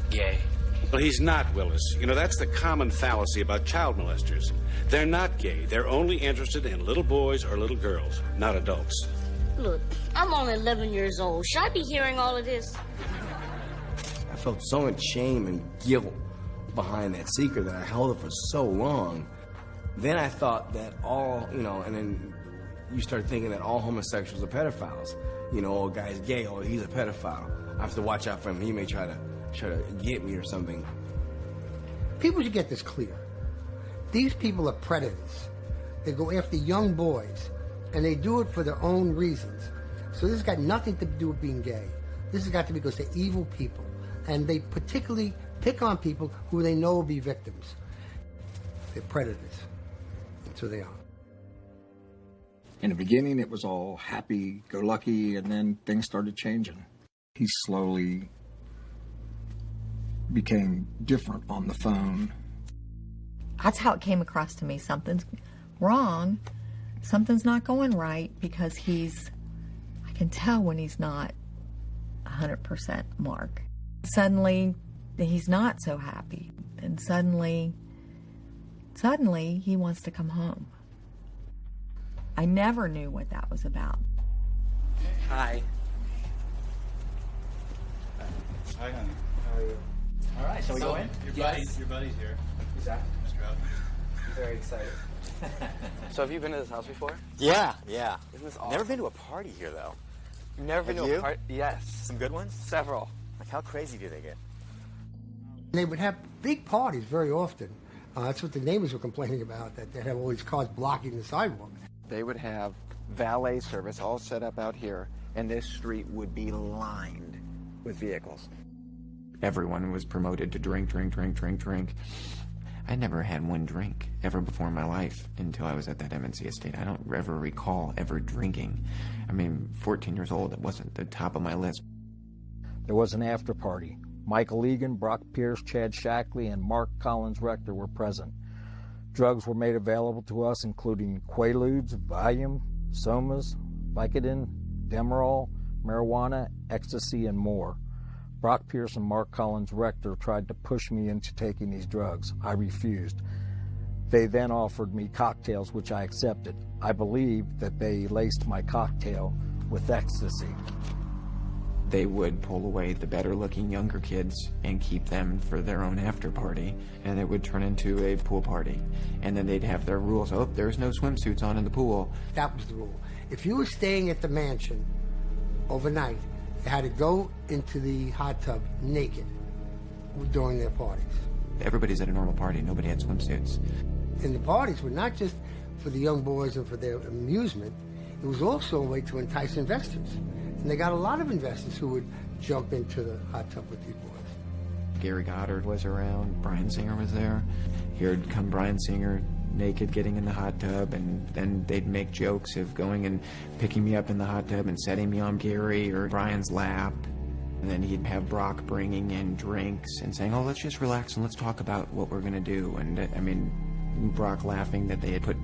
gay. Well, he's not, Willis. That's the common fallacy about child molesters. They're not gay. They're only interested in little boys or little girls, not adults. Look, I'm only 11 years old. Should I be hearing all of this? I felt so much shame and guilt behind that secret that I held it for so long. Then I thought that and then you start thinking that all homosexuals are pedophiles. A guy's gay, he's a pedophile. I have to watch out for him. He may try to get me or something. People should get this clear. These people are predators. They go after young boys, and they do it for their own reasons. So this has got nothing to do with being gay. This has got to be because they're evil people, and they particularly pick on people who they know will be victims. They're predators. That's who they are. In the beginning, it was all happy-go-lucky, and then things started changing. He slowly became different on the phone. That's how it came across to me. Something's wrong. Something's not going right, because I can tell when he's not 100% Mark. Suddenly, he's not so happy. And suddenly he wants to come home. I never knew what that was about. Hi. Hi, honey. How are you? All right. Shall we go in? Your buddy's here. Who's that? Mr. Up. I'm very excited. So have you been to this house before? Yeah. Isn't this awesome? Never been to a party here, though. You've never been Have to you? a party? Yes. Some good ones? Several. Like, how crazy do they get? They would have big parties very often. That's what the neighbors were complaining about, that they'd have all these cars blocking the sidewalk. They would have valet service all set up out here, and this street would be lined with vehicles. Everyone was promoted to drink. I never had one drink ever before in my life until I was at that MNC estate. I don't ever recall ever drinking. I mean, 14 years old, it wasn't the top of my list. There was an after party. Michael Egan, Brock Pierce, Chad Shackley, and Mark Collins Rector were present. Drugs were made available to us, including Quaaludes, Valium, Somas, Vicodin, Demerol, marijuana, ecstasy, and more. Brock Pierce and Mark Collins Rector tried to push me into taking these drugs. I refused. They then offered me cocktails, which I accepted. I believe that they laced my cocktail with ecstasy. They would pull away the better-looking younger kids and keep them for their own after-party, and it would turn into a pool party. And then they'd have their rules. Oh, there's no swimsuits on in the pool. That was the rule. If you were staying at the mansion overnight, you had to go into the hot tub naked during their parties. Everybody's at a normal party. Nobody had swimsuits. And the parties were not just for the young boys and for their amusement. It was also a way to entice investors. And they got a lot of investors who would jump into the hot tub with these boys. Gary Goddard was around. Bryan Singer was there. Here'd come Bryan Singer naked getting in the hot tub, and then they'd make jokes of going and picking me up in the hot tub and setting me on Gary or Bryan's lap. And then he'd have Brock bringing in drinks and saying, oh, let's just relax and let's talk about what we're going to do. And I mean, Brock laughing that they had put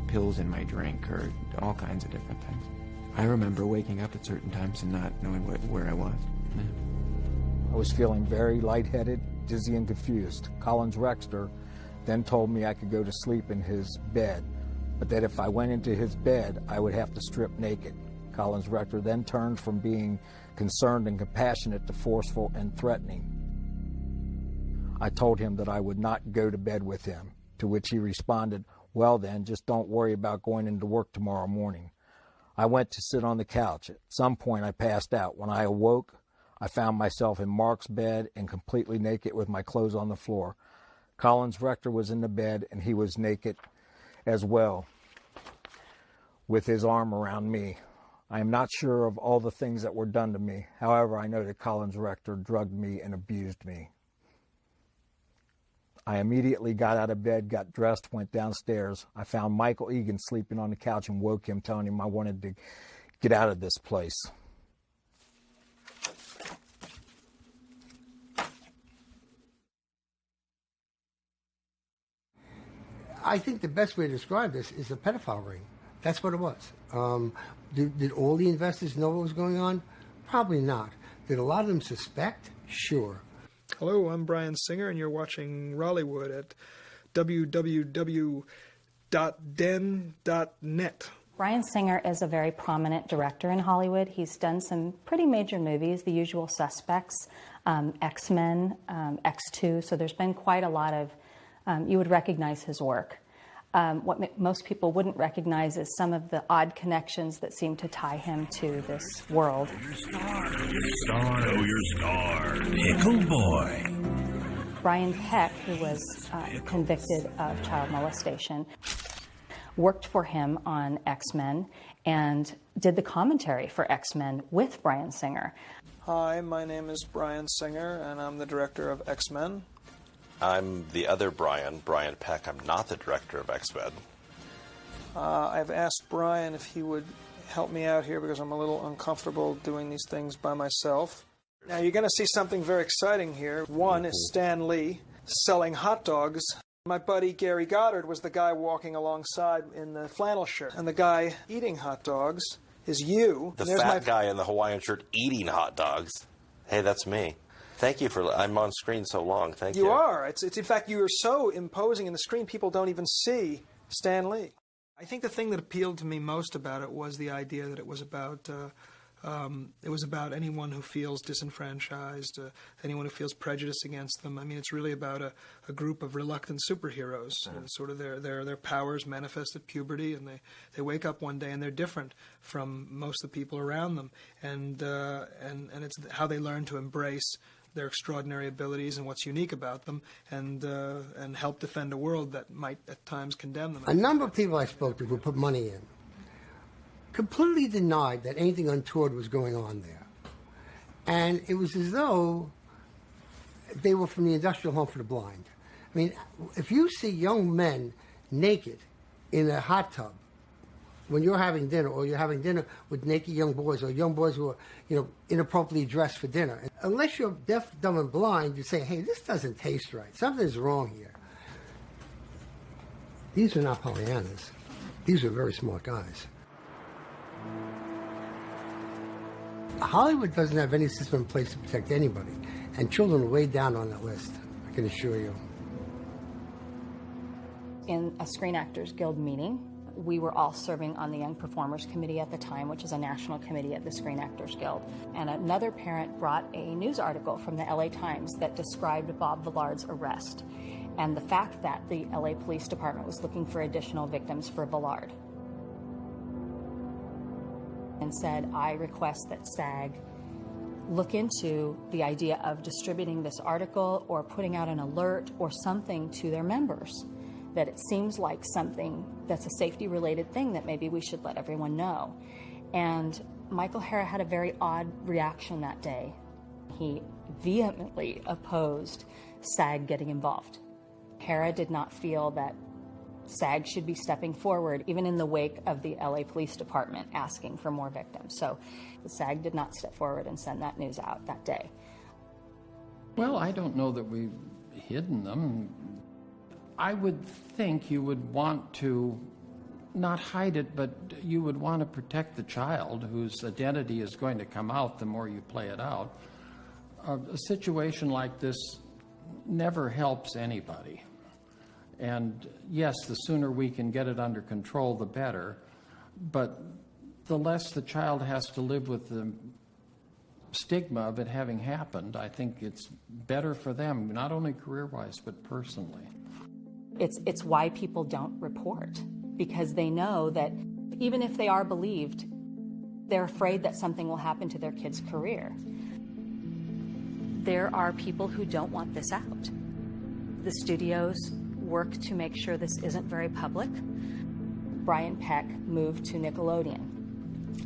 pills in my drink or all kinds of different things. I remember waking up at certain times and not knowing where I was. Yeah. I was feeling very lightheaded, dizzy, and confused. Collins Rector then told me I could go to sleep in his bed, but that if I went into his bed, I would have to strip naked. Collins Rector then turned from being concerned and compassionate to forceful and threatening. I told him that I would not go to bed with him, to which he responded, well then, just don't worry about going into work tomorrow morning. I went to sit on the couch. At some point, I passed out. When I awoke, I found myself in Mark's bed and completely naked with my clothes on the floor. Collins Rector was in the bed, and he was naked as well, with his arm around me. I am not sure of all the things that were done to me. However, I know that Collins Rector drugged me and abused me. I immediately got out of bed, got dressed, went downstairs. I found Michael Egan sleeping on the couch and woke him, telling him I wanted to get out of this place. I think the best way to describe this is a pedophile ring. That's what it was. Did all the investors know what was going on? Probably not. Did a lot of them suspect? Sure. Hello, I'm Bryan Singer, and you're watching Rollywood at www.den.net. Bryan Singer is a very prominent director in Hollywood. He's done some pretty major movies, The Usual Suspects, X-Men, X2, so there's been quite a lot of, you would recognize his work. What most people wouldn't recognize is some of the odd connections that seem to tie him to this world. Know your star, Pickle Boy. Brian Peck, who was convicted of child molestation, worked for him on X-Men and did the commentary for X-Men with Bryan Singer. Hi, my name is Bryan Singer, and I'm the director of X-Men. I'm the other Brian Peck. I'm not the director of X-Men. I've asked Brian if he would help me out here because I'm a little uncomfortable doing these things by myself. Now you're going to see something very exciting here. One is Stan Lee selling hot dogs. My buddy Gary Goddard was the guy walking alongside in the flannel shirt. And the guy eating hot dogs is you. The fat guy in the Hawaiian shirt eating hot dogs. Hey, that's me. Thank you for, I'm on screen so long, thank you. You are. It's in fact, you are so imposing in the screen, people don't even see Stan Lee. I think the thing that appealed to me most about it was the idea that it was about It was about anyone who feels disenfranchised, anyone who feels prejudice against them. I mean, it's really about a group of reluctant superheroes. Sort of their powers manifest at puberty, and they wake up one day and they're different from most of the people around them. And it's how they learn to embrace their extraordinary abilities and what's unique about them, and help defend a world that might at times condemn them. A number of people I spoke to who put money in completely denied that anything untoward was going on there. And it was as though they were from the industrial home for the blind. I mean, if you see young men naked in a hot tub when you're having dinner, or you're having dinner with naked young boys, or young boys who are, inappropriately dressed for dinner, unless you're deaf, dumb, and blind, you say, hey, this doesn't taste right. Something's wrong here. These are not Pollyannas. These are very smart guys. Hollywood doesn't have any system in place to protect anybody, and children are way down on that list, I can assure you. In a Screen Actors Guild meeting, we were all serving on the Young Performers Committee at the time, which is a national committee at the Screen Actors Guild. And another parent brought a news article from the LA Times that described Bob Villard's arrest and the fact that the LA Police Department was looking for additional victims for Villard. And said, I request that SAG look into the idea of distributing this article or putting out an alert or something to their members, that it seems like something that's a safety-related thing that maybe we should let everyone know. And Michael Hara had a very odd reaction that day. He vehemently opposed SAG getting involved. Hara did not feel that SAG should be stepping forward, even in the wake of the LA Police Department asking for more victims. So the SAG did not step forward and send that news out that day. Well, I don't know that we've hidden them. I would think you would want to not hide it, but you would want to protect the child whose identity is going to come out the more you play it out. A situation like this never helps anybody. And yes, the sooner we can get it under control, the better. But the less the child has to live with the stigma of it having happened, I think it's better for them, not only career-wise, but personally. It's why people don't report, because they know that even if they are believed, they're afraid that something will happen to their kid's career. There are people who don't want this out. The studios work to make sure this isn't very public. Brian Peck moved to Nickelodeon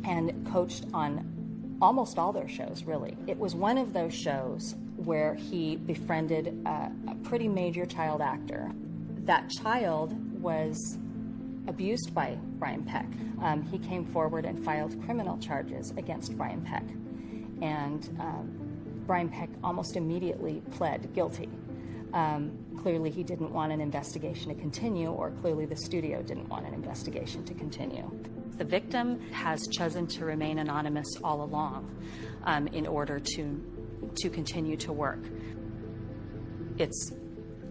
and coached on almost all their shows, really. It was one of those shows where he befriended a pretty major child actor. That child was abused by Brian Peck. He came forward and filed criminal charges against Brian Peck. And Brian Peck almost immediately pled guilty. Clearly he didn't want an investigation to continue, or clearly the studio didn't want an investigation to continue. The victim has chosen to remain anonymous all along in order to continue to work. It's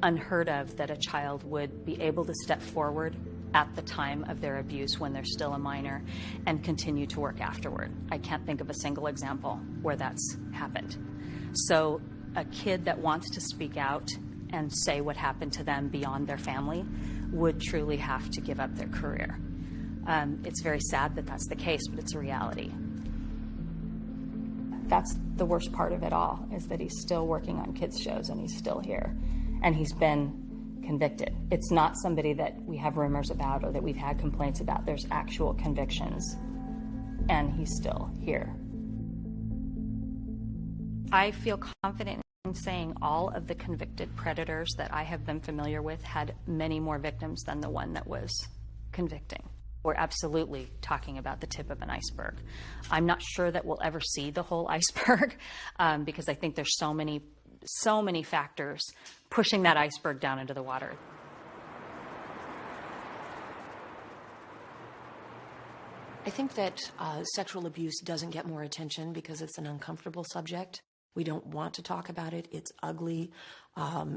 unheard of that a child would be able to step forward at the time of their abuse when they're still a minor and continue to work afterward. I can't think of a single example where that's happened. So a kid that wants to speak out and say what happened to them beyond their family would truly have to give up their career. It's very sad that that's the case, but it's a reality. That's the worst part of it all, is that he's still working on kids' shows and he's still here. And he's been convicted. It's not somebody that we have rumors about or that we've had complaints about. There's actual convictions, and he's still here. I feel confident in saying all of the convicted predators that I have been familiar with had many more victims than the one that was convicting. We're absolutely talking about the tip of an iceberg. I'm not sure that we'll ever see the whole iceberg because I think there's so many factors pushing that iceberg down into the water. I think that sexual abuse doesn't get more attention because it's an uncomfortable subject. We don't want to talk about it. It's ugly.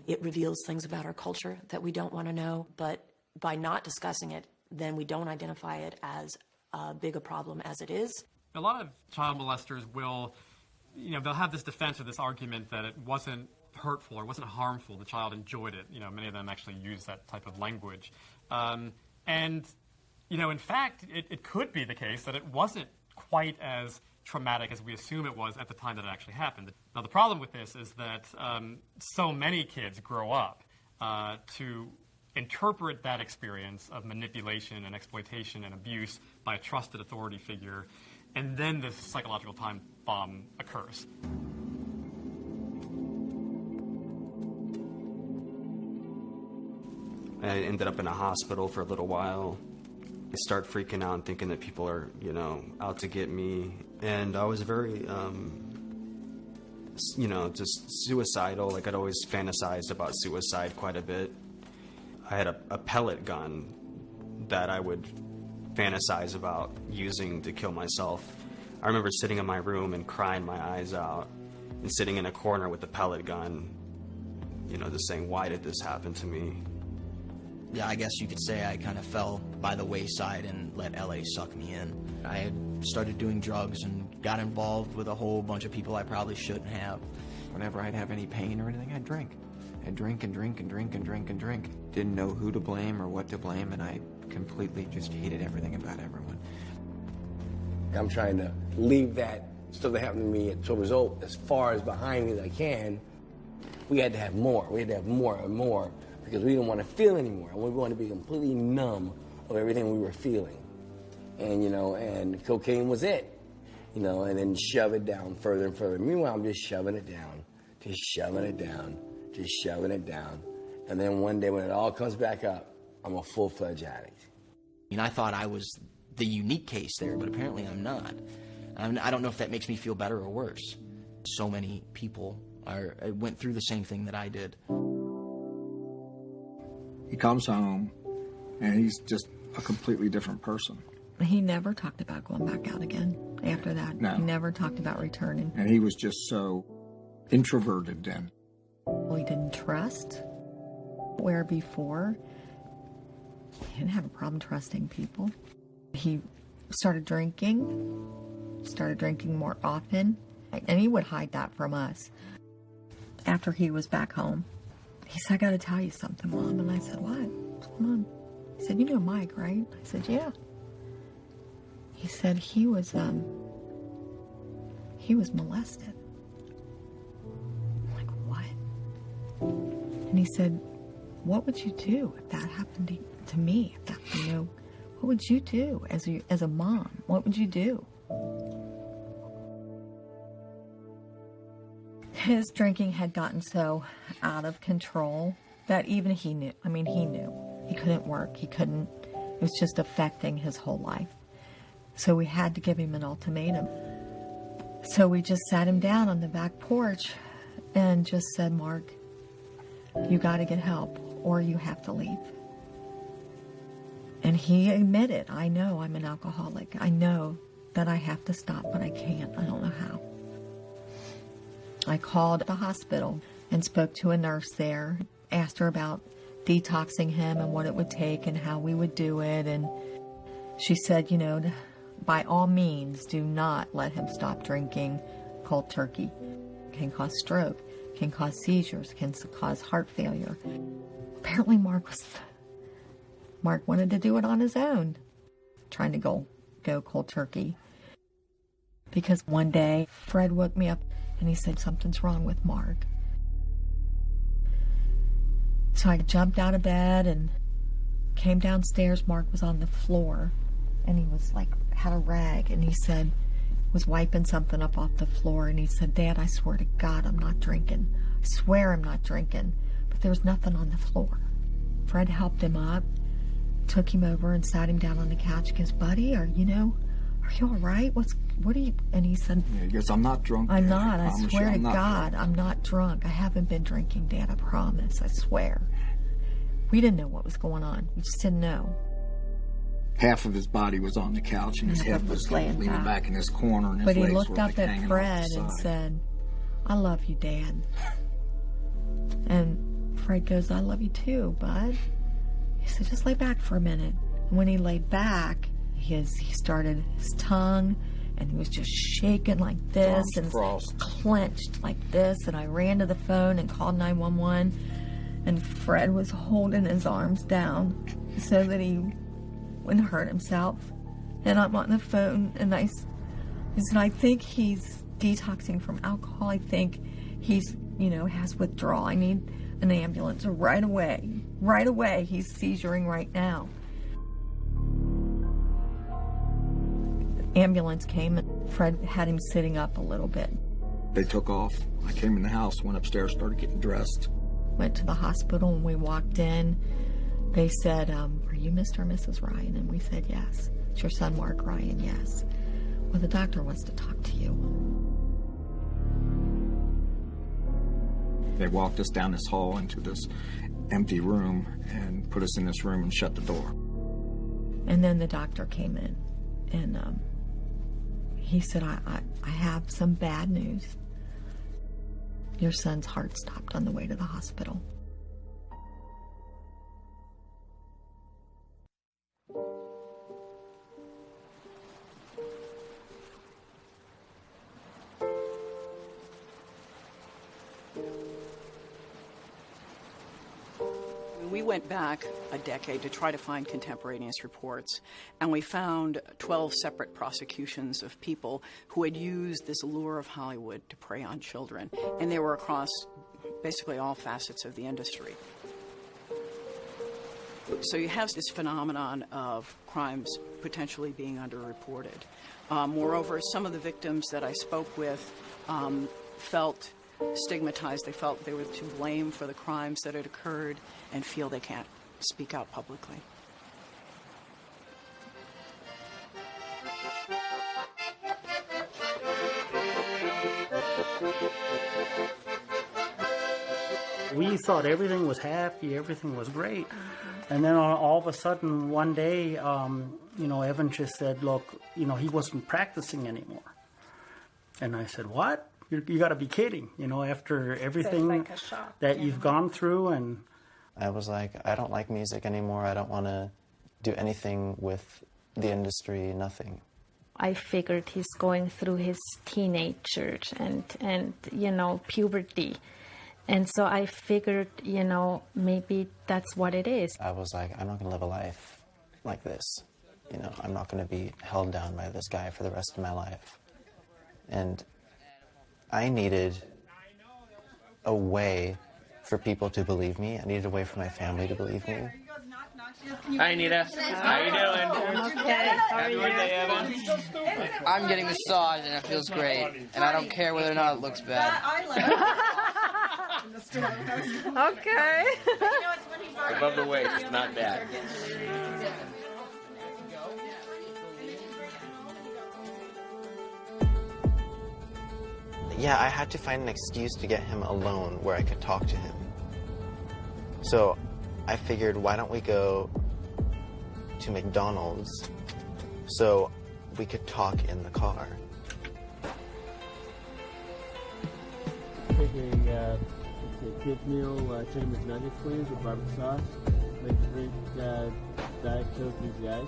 It reveals things about our culture that we don't want to know. But by not discussing it, then we don't identify it as big a problem as it is. A lot of child molesters will, they'll have this defense or this argument that it wasn't hurtful or wasn't harmful. The child enjoyed it. Many of them actually use that type of language. In fact, it could be the case that it wasn't quite as traumatic as we assume it was at the time that it actually happened. Now, the problem with this is that so many kids grow up to interpret that experience of manipulation and exploitation and abuse by a trusted authority figure, and then this psychological time bomb occurs. I ended up in a hospital for a little while. I start freaking out and thinking that people are, out to get me. And I was very, just suicidal. Like, I'd always fantasized about suicide quite a bit. I had a pellet gun that I would fantasize about using to kill myself. I remember sitting in my room and crying my eyes out and sitting in a corner with the pellet gun, just saying, why did this happen to me? Yeah, I guess you could say I kind of fell by the wayside and let LA suck me in. I had started doing drugs and got involved with a whole bunch of people I probably shouldn't have. Whenever I'd have any pain or anything, I'd drink. I'd drink and drink and drink and drink and drink. Didn't know who to blame or what to blame, and I completely just hated everything about everyone. I'm trying to leave that stuff that happened to me at 12 years old as far as behind me as I can. We had to have more. We had to have more and more because we didn't want to feel anymore. And we wanted to be completely numb of everything we were feeling. And, and cocaine was it, and then shove it down further and further. Meanwhile, I'm just shoving it down, just shoving it down, just shoving it down. And then one day when it all comes back up, I'm a full-fledged addict. I thought I was the unique case there, but apparently I'm not. I don't know if that makes me feel better or worse. So many people went through the same thing that I did. He comes home, and he's just a completely different person. He never talked about going back out again after that. No. He never talked about returning. And he was just so introverted then. He didn't trust, where before he didn't have a problem trusting people. He started drinking more often, and he would hide that from us. After he was back home, he said, I got to tell you something, Mom. And I said, what? What's going on? He said, you know Mike, right? I said, yeah. He said he was molested. I'm like, what? And he said, what would you do if that happened to me? If that, what would you do as a mom? What would you do? His drinking had gotten so out of control that even he knew. He knew. He couldn't work. It was just affecting his whole life. So we had to give him an ultimatum. So we just sat him down on the back porch and just said, Mark, you got to get help or you have to leave. And he admitted, I know I'm an alcoholic. I know that I have to stop, but I can't. I don't know how. I called the hospital and spoke to a nurse there, asked her about detoxing him and what it would take and how we would do it. And she said, by all means, do not let him stop drinking cold turkey. It can cause stroke, can cause seizures, can cause heart failure. Apparently Mark wanted to do it on his own, trying to go cold turkey. Because one day, Fred woke me up and he said, something's wrong with Mark. So I jumped out of bed and came downstairs. Mark was on the floor and he was had a rag, and he said, was wiping something up off the floor, and he said, Dad, I swear to God I'm not drinking. I swear I'm not drinking. But there was nothing on the floor. Fred helped him up, took him over and sat him down on the couch. He goes, buddy, are you all right? What are you? And he said, he goes, I'm not drunk. I'm Dad. not. I swear to God, drunk. I'm not drunk. I haven't been drinking, Dad. I promise. I swear. We didn't know what was going on. We just didn't know. Half of his body was on the couch, and his head was leaning back in his corner, and his But he legs looked were up at hanging Fred off the and side. said, I love you, Dad. And Fred goes, I love you too, bud. He said, just lay back for a minute. And when he laid back, his tongue and he was just shaking like this Arms and crossed. clenched like this. And I ran to the phone and called 911, and Fred was holding his arms down so that he wouldn't hurt himself. And I'm on the phone, and I said, I think he's detoxing from alcohol. I think he's, has withdrawal. I need an ambulance right away. Right away. He's seizuring right now. Ambulance came, and Fred had him sitting up a little bit. They took off. I came in the house, went upstairs, started getting dressed. Went to the hospital, and we walked in. They said, are you Mr. and Mrs. Ryan? And we said, yes. It's your son, Mark Ryan, yes. Well, the doctor wants to talk to you. They walked us down this hall into this empty room and put us in this room and shut the door. And then the doctor came in, and he said, I have some bad news. Your son's heart stopped on the way to the hospital. We went back a decade to try to find contemporaneous reports, and we found 12 separate prosecutions of people who had used this allure of Hollywood to prey on children, and they were across basically all facets of the industry. So you have this phenomenon of crimes potentially being underreported. Moreover, some of the victims that I spoke with felt stigmatized. They felt they were to blame for the crimes that had occurred and feel they can't speak out publicly. We thought everything was happy, everything was great. And then all of a sudden, one day, Evan just said, look, he wasn't practicing anymore. And I said, what? You got to be kidding, after everything like a shock, that you've gone through. And I was like, I don't like music anymore. I don't want to do anything with the industry, nothing. I figured he's going through his teenager and puberty. And so I figured, maybe that's what it is. I was like, I'm not going to live a life like this. I'm not going to be held down by this guy for the rest of my life. And I needed a way for people to believe me. I needed a way for my family to believe me. Hi, Anita. How you doing? Okay. Happy birthday, Evan. I'm getting massaged and it feels great. And I don't care whether or not it looks bad. Okay. Above the waist, it's not bad. Yeah, I had to find an excuse to get him alone where I could talk to him. So I figured, why don't we go to McDonald's so we could talk in the car. Take a kids meal, chicken McNuggets, please, with barbecue sauce. Make a drink, Diet Coke, easy ice.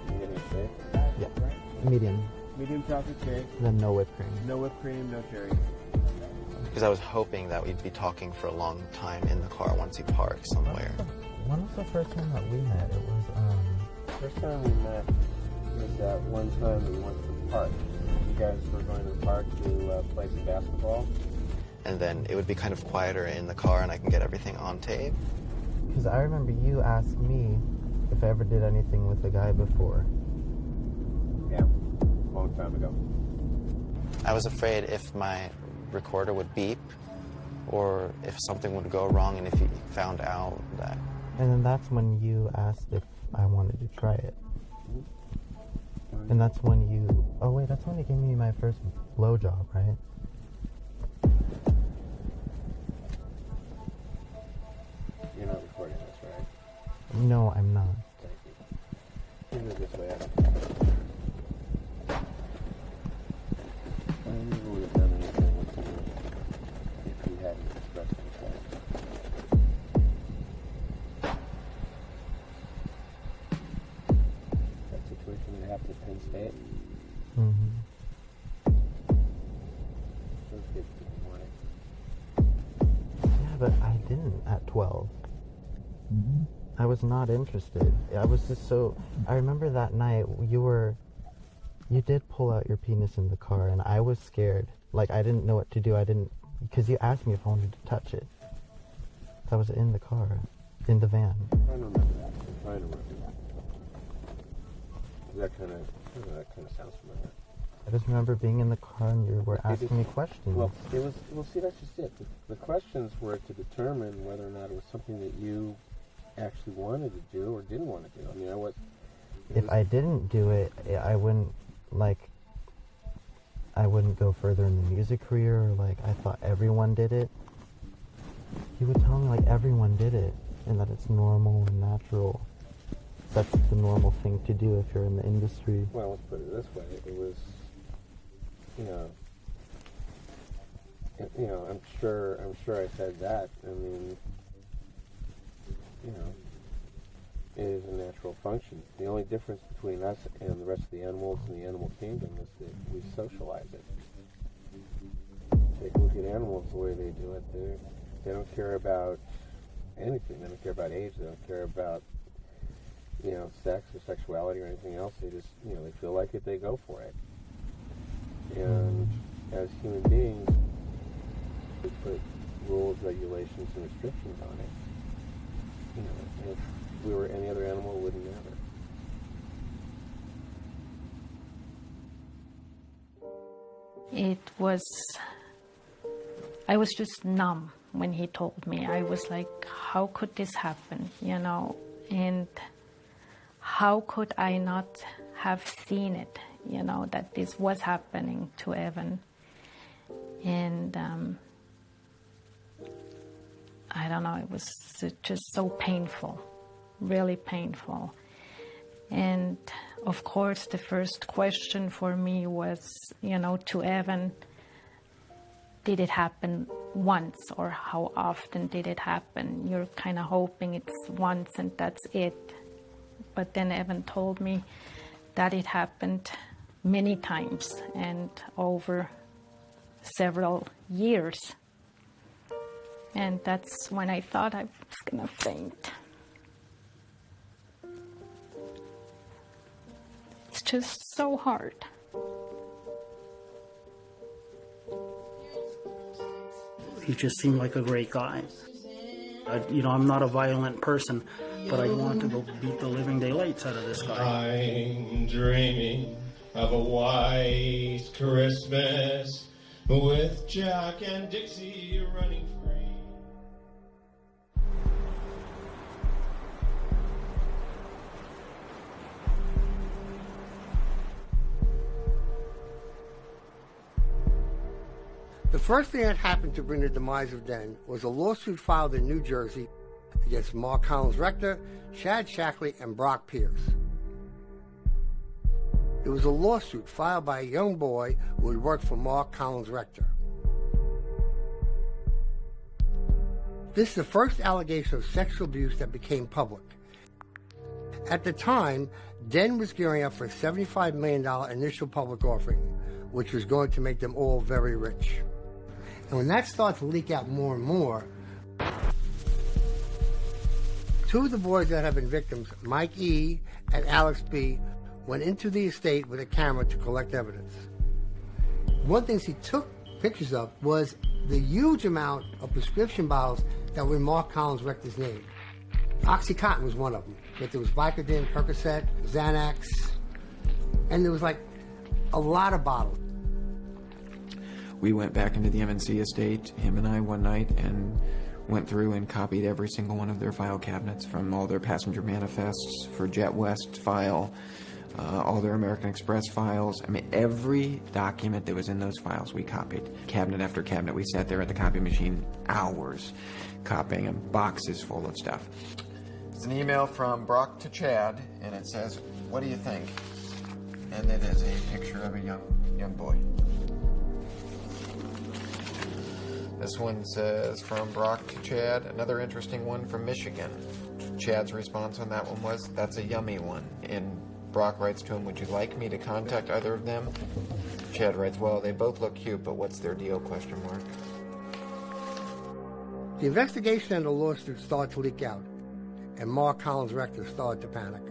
You getting a shake? Yeah, medium. Medium chocolate shake. Then no whipped cream. No whipped cream, no cherries. Because I was hoping that we'd be talking for a long time in the car once he parked somewhere. When was the first time that we met? It was, First time we met was that one time we went to the park. You guys were going to the park to play some basketball. And then it would be kind of quieter in the car and I can get everything on tape. because I remember you asked me if I ever did anything with a guy before. Yeah, a long time ago. I was afraid if my recorder would beep or if something would go wrong and if he found out that. And then that's when you asked if I wanted to try it. And that's when you... Oh, wait, that's when you gave me my first blowjob, right? You're not recording this, right? No, I'm not. Thank you. Move this way out. I never would have done anything with you if you hadn't expressed consent. That situation that happened at Penn State? Mm-hmm. at 12. I was not interested. I was just so... I remember that night you did pull out your penis in the car, and I was scared. Like, I didn't know what to do. Because you asked me if I wanted to touch it. I was in the car, in the van. I don't remember that. I'm trying to remember that. That kind of sounds familiar. I just remember being in the car and you were asking me questions. Well, see, that's just it. The questions were to determine whether or not it was something that you actually wanted to do or didn't want to do. I mean, if I didn't do it, I wouldn't go further in the music career. Or I thought everyone did it. You would tell me everyone did it and that it's normal and natural. That's the normal thing to do if you're in the industry. Well, let's put it this way. It was, I'm sure I said that. I mean, it is a natural function. The only difference between us and the rest of the animals in the animal kingdom is that we socialize it. Take a look at animals the way they do it. They don't care about anything. They don't care about age. They don't care about sex or sexuality or anything else. They just, they feel like it, they go for it. And as human beings, we put rules, regulations, and restrictions on it. If we were any other animal, it wouldn't matter. I was just numb when he told me. I was like, how could this happen, and how could I not have seen it, that this was happening to Evan. And I don't know, it was just so painful, really painful. And of course, the first question for me was, to Evan, did it happen once, or how often did it happen? You're kind of hoping it's once and that's it. But then Evan told me that it happened many times and over several years. And that's when I thought I was gonna faint. It's just so hard. He just seemed like a great guy. I'm not a violent person, but I want to go beat the living daylights out of this guy. I'm dreaming of a white Christmas with Jack and Dixie running free. The first thing that happened to bring the demise of Den was a lawsuit filed in New Jersey against Mark Collins Rector, Chad Shackley, and Brock Pierce. It was a lawsuit filed by a young boy who had worked for Mark Collins Rector. This is the first allegation of sexual abuse that became public. At the time, Den was gearing up for a $75 million initial public offering, which was going to make them all very rich. And when that started to leak out more and more, two of the boys that have been victims, Mike E. and Alex B., went into the estate with a camera to collect evidence. One of the things he took pictures of was the huge amount of prescription bottles that were in Mark Collins Rector's name. OxyContin was one of them, but there was Vicodin, Percocet, Xanax, and there was a lot of bottles. We went back into the MNC estate, him and I, one night, and went through and copied every single one of their file cabinets, from all their passenger manifests for Jet West file, all their American Express files. I mean, every document that was in those files we copied. Cabinet after cabinet. We sat there at the copy machine hours copying them, boxes full of stuff. It's an email from Brock to Chad, and it says, "What do you think?" And it is a picture of a young boy. This one says, from Brock to Chad, another interesting one from Michigan. Chad's response on that one was, "That's a yummy one." And Brock writes to him, "Would you like me to contact either of them?" Chad writes, "Well, they both look cute, but what's their deal, question mark." The investigation and the lawsuit started to leak out, and Mark Collins Rector started to panic.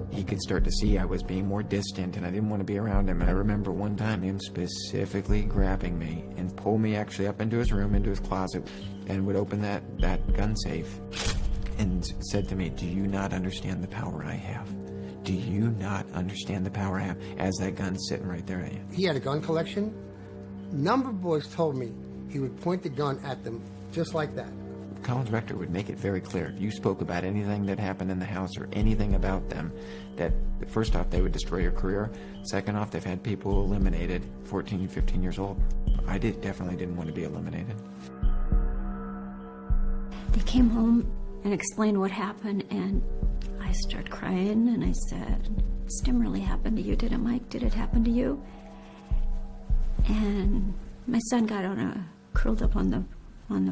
He could start to see I was being more distant and I didn't want to be around him. And I remember one time him specifically grabbing me and pull me actually up into his room, into his closet, and would open that gun safe and said to me, "Do you not understand the power I have? Do you not understand the power I have?" As that gun's sitting right there at you. He had a gun collection. A number of boys told me he would point the gun at them just like that. Collins Rector would make it very clear if you spoke about anything that happened in the house or anything about them, that first off, they would destroy your career. Second off, they've had people eliminated 14, 15 years old. I definitely didn't want to be eliminated. They came home and explained what happened, and I started crying, and I said, "This didn't really happen to you, did it, Mike? Did it happen to you?" And my son got curled up on the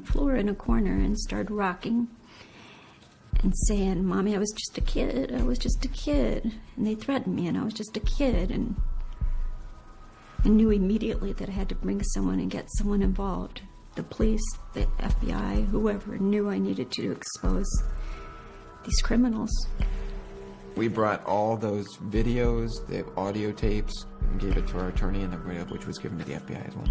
floor in a corner and started rocking and saying, "Mommy, I was just a kid. I was just a kid." And they threatened me, and I was just a kid. And I knew immediately that I had to bring someone and get someone involved. The police, the FBI, whoever knew I needed to expose these criminals. We brought all those videos, the audio tapes, and gave it to our attorney, and which was given to the FBI as well.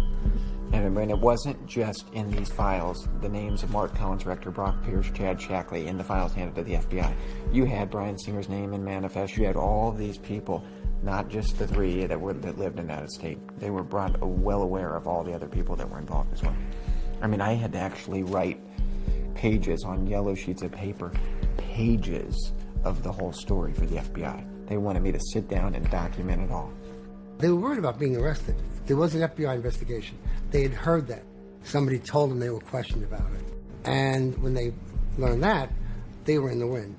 And it wasn't just in these files, the names of Mark Collins Rector, Brock Pierce, Chad Shackley, in the files handed to the FBI. You had Brian Singer's name in manifest. You had all these people, not just the three that lived in that estate. They were well aware of all the other people that were involved as well. I mean, I had to actually write pages on yellow sheets of paper, pages of the whole story for the FBI. They wanted me to sit down and document it all. They were worried about being arrested. There was an FBI investigation. They had heard that. Somebody told them they were questioned about it. And when they learned that, they were in the wind.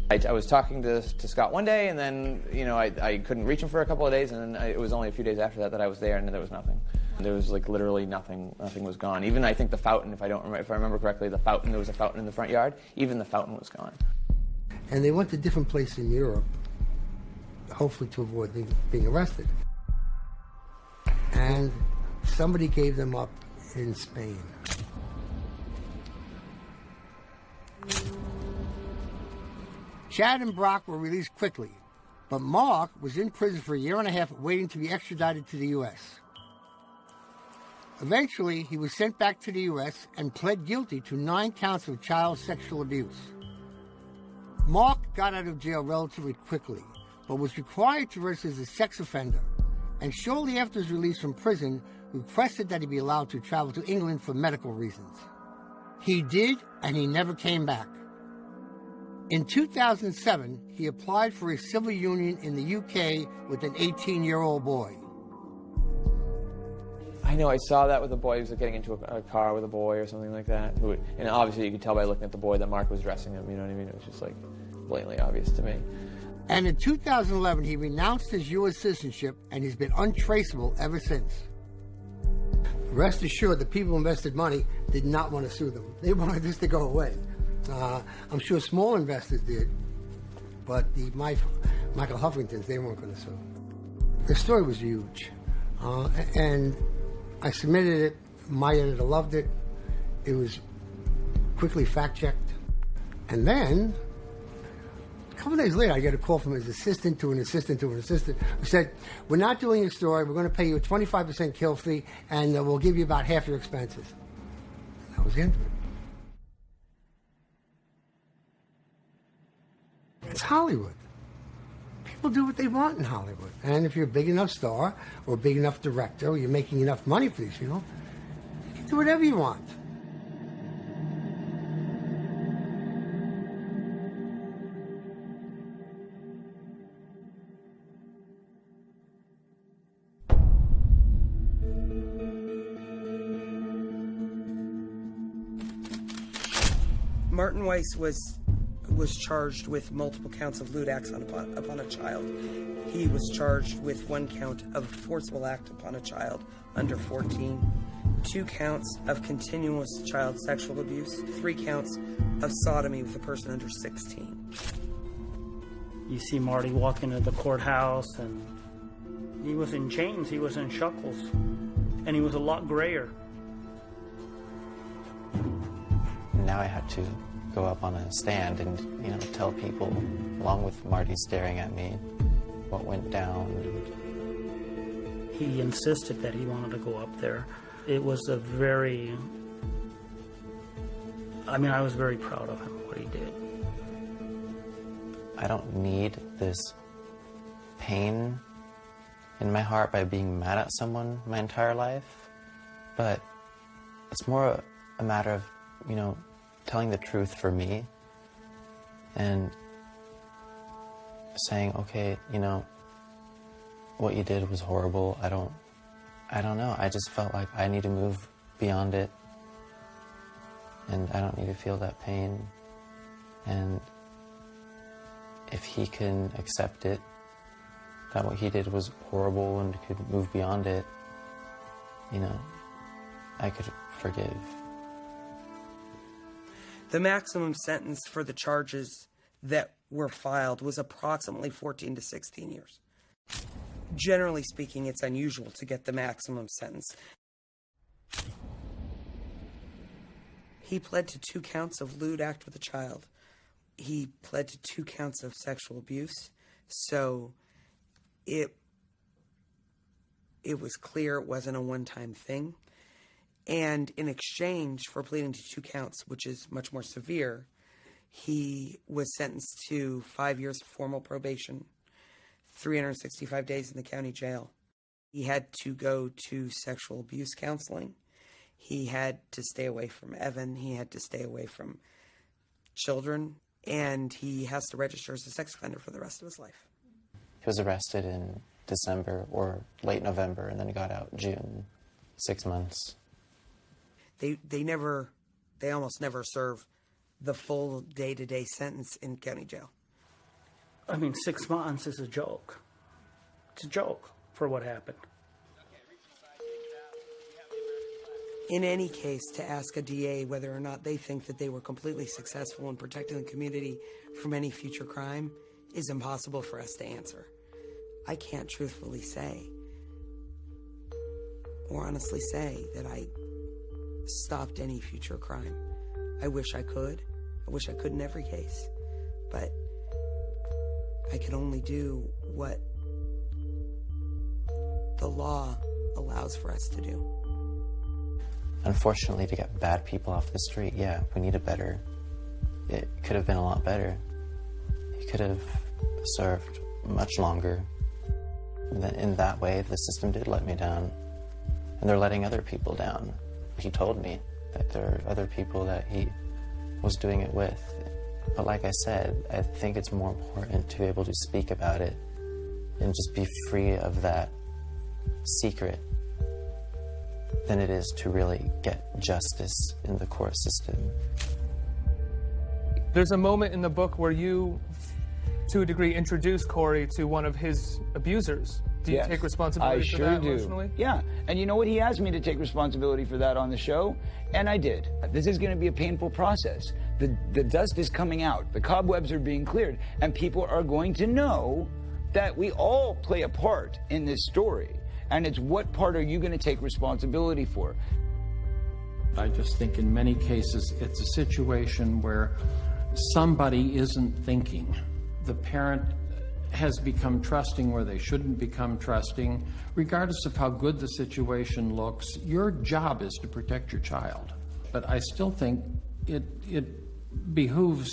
I was talking to Scott one day, and then I couldn't reach him for a couple of days, and then it was only a few days after that I was there, and there was nothing. There was like literally nothing. Nothing was gone. Even I think the fountain, if I remember correctly, the fountain, there was a fountain in the front yard. Even the fountain was gone. And they went to different places in Europe, hopefully to avoid being arrested. And somebody gave them up in Spain. Chad and Brock were released quickly, but Mark was in prison for a year and a half waiting to be extradited to the U.S. Eventually, he was sent back to the U.S. and pled guilty to 9 counts of child sexual abuse. Mark got out of jail relatively quickly, but was required to register as a sex offender, and shortly after his release from prison, requested that he be allowed to travel to England for medical reasons. He did, and he never came back. In 2007, he applied for a civil union in the UK with an 18-year-old boy. I know I saw that with a boy who was getting into a car with a boy or something like that. And obviously you could tell by looking at the boy that Mark was dressing him, you know what I mean? It was just like blatantly obvious to me. And in 2011, he renounced his U.S. citizenship, and he's been untraceable ever since. Rest assured, the people who invested money did not want to sue them. They wanted this to go away. I'm sure small investors did, but the Michael Huffingtons, they weren't going to sue. The story was huge, and I submitted it. My editor loved it. It was quickly fact-checked. And then, a couple days later, I get a call from his assistant to an assistant to an assistant who said, "We're not doing your story. We're going to pay you a 25% kill fee, and we'll give you about half your expenses." And that was the end of it. It's Hollywood. People do what they want in Hollywood. And if you're a big enough star or a big enough director or you're making enough money for these people, you can do whatever you want. Martin Weiss was charged with multiple counts of lewd acts upon a child. He was charged with 1 count of forcible act upon a child under 14, 2 counts of continuous child sexual abuse, 3 counts of sodomy with a person under 16. You see Marty walk into the courthouse, and he was in chains, he was in shackles, and he was a lot grayer. now I had to go up on a stand and, you know, tell people, along with Marty staring at me, what went down. He insisted that he wanted to go up there. It was a very, I mean, I was very proud of him, what he did. I don't need this pain in my heart by being mad at someone my entire life, but it's more a matter of, you know, telling the truth for me and saying, okay, you know, what you did was horrible. I don't know. I just felt like I need to move beyond it, and I don't need to feel that pain. And if he can accept it, that what he did was horrible and could move beyond it, you know, I could forgive. The maximum sentence for the charges that were filed was approximately 14 to 16 years. Generally speaking, it's unusual to get the maximum sentence. He pled to 2 counts of lewd act with a child. He pled to 2 counts of sexual abuse. So it was clear it wasn't a one-time thing. And in exchange for pleading to 2 counts, which is much more severe, he was sentenced to 5 years of formal probation, 365 days in the county jail. He had to go to sexual abuse counseling. He had to stay away from Evan. He had to stay away from children. And he has to register as a sex offender for the rest of his life. He was arrested in December or late November, and then he got out June, 6 months. They almost never serve the full day-to-day sentence in county jail. I mean, 6 months is a joke. It's a joke for what happened. In any case, to ask a DA whether or not they think that they were completely successful in protecting the community from any future crime is impossible for us to answer. I can't truthfully say, or honestly say, that I stopped any future crime. I wish I could. I wish I could in every case. But I can only do what the law allows for us to do. Unfortunately, to get bad people off the street, yeah, we need it better. It could have been a lot better. He could have served much longer. In that way, the system did let me down. And they're letting other people down. He told me that there are other people that he was doing it with. But like I said, I think it's more important to be able to speak about it and just be free of that secret than it is to really get justice in the court system. There's a moment in the book where you, to a degree, introduce Corey to one of his abusers. Do you take responsibility for that emotionally? Yeah, and you know what? He asked me to take responsibility for that on the show, and I did. This is going to be a painful process. The dust is coming out, the cobwebs are being cleared, and people are going to know that we all play a part in this story. And it's what part are you going to take responsibility for? I just think in many cases it's a situation where somebody isn't thinking. The parent has become trusting where they shouldn't become trusting. Regardless of how good the situation looks, your job is to protect your child. But I still think it behooves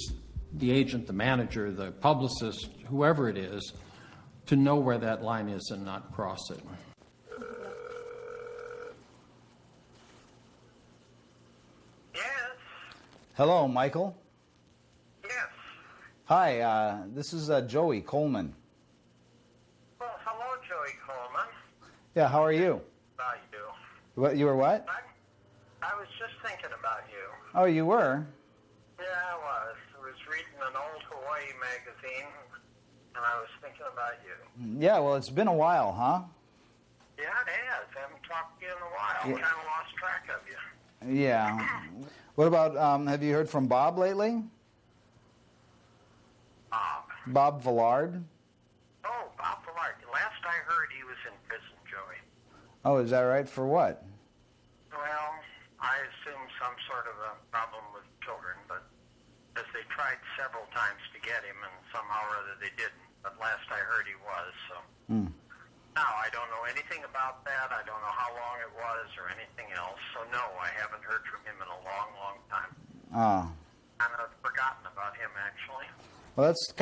the agent, the manager, the publicist, whoever it is, to know where that line is and not cross it. Hello, Michael. Yes. Hi, this is Joey Coleman. Well, hello, Joey Coleman. Yeah, how are you? About you. What, you were what? I was just thinking about you. Oh, you were? Yeah, I was. I was reading an old Hawaii magazine, and I was thinking about you. Yeah, well, it's been a while, huh? Yeah, it has. I haven't talked to you in a while. Yeah. Kind of lost track of you. Yeah. What about, have you heard from Bob lately? Bob? Bob Villard? Oh, Bob Villard. Last I heard, he was in prison, Joey. Oh, is that right? For what? Well, I assume some sort of a problem with children. tried several times to get him, and somehow or other they didn't. But last I heard he was, so. Now, I don't know anything about that. I don't know how long it was or anything else. So, no, I haven't heard from him in a long, long time. Oh. Kind of forgotten about him, actually. Well, that's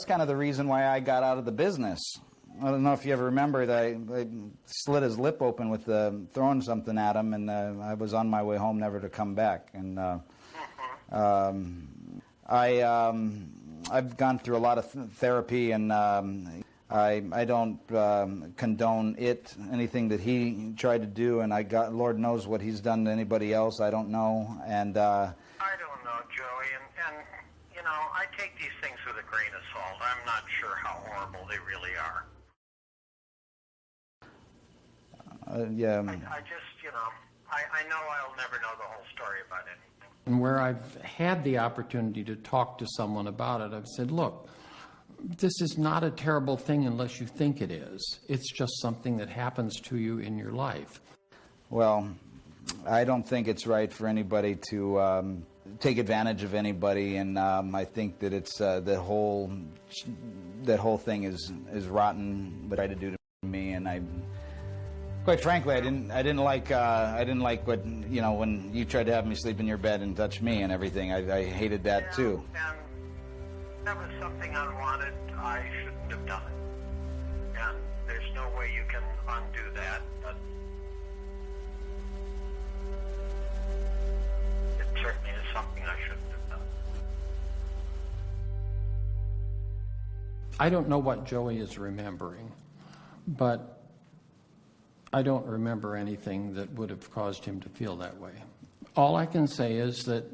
kind of the reason why I got out of the business. I don't know if you ever remember that I slit his lip open with throwing something at him, and I was on my way home never to come back. And I've gone through a lot of therapy, and I don't condone anything that he tried to do, and Lord knows what he's done to anybody else. I don't know, and I don't know, Joey, and you know, I take these things with a grain of salt. I'm not sure how horrible they really are. Yeah. I just, you know, I know I'll never know the whole story about anything. And where I've had the opportunity to talk to someone about it, I've said, look, this is not a terrible thing unless you think it is. It's just something that happens to you in your life. Well, I don't think it's right for anybody to take advantage of anybody, and I think that it's that whole thing is rotten. What I tried to do to me, and quite frankly, I didn't like what, you know, when you tried to have me sleep in your bed and touch me and everything. I hated that too. And that was something unwanted. I shouldn't have done it. And there's no way you can undo that. But it certainly is something I shouldn't have done. I don't know what Joey is remembering, but I don't remember anything that would have caused him to feel that way. All I can say is that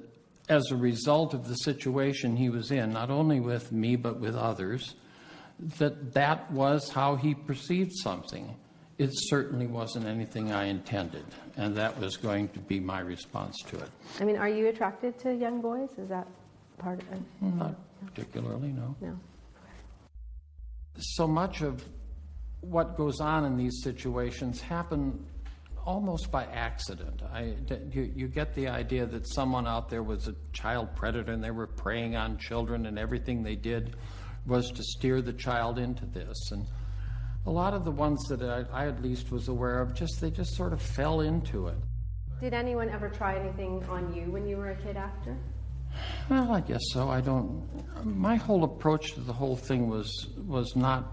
as a result of the situation he was in, not only with me but with others, that was how he perceived something. It certainly wasn't anything I intended, and that was going to be my response to it. I mean, are you attracted to young boys? Is that part of it? Not particularly, no. No. So much of what goes on in these situations happen almost by accident. You get the idea that someone out there was a child predator and they were preying on children, and everything they did was to steer the child into this. And a lot of the ones that I at least was aware of, they just sort of fell into it. Did anyone ever try anything on you when you were a kid after? Well, I guess so. My whole approach to the whole thing was not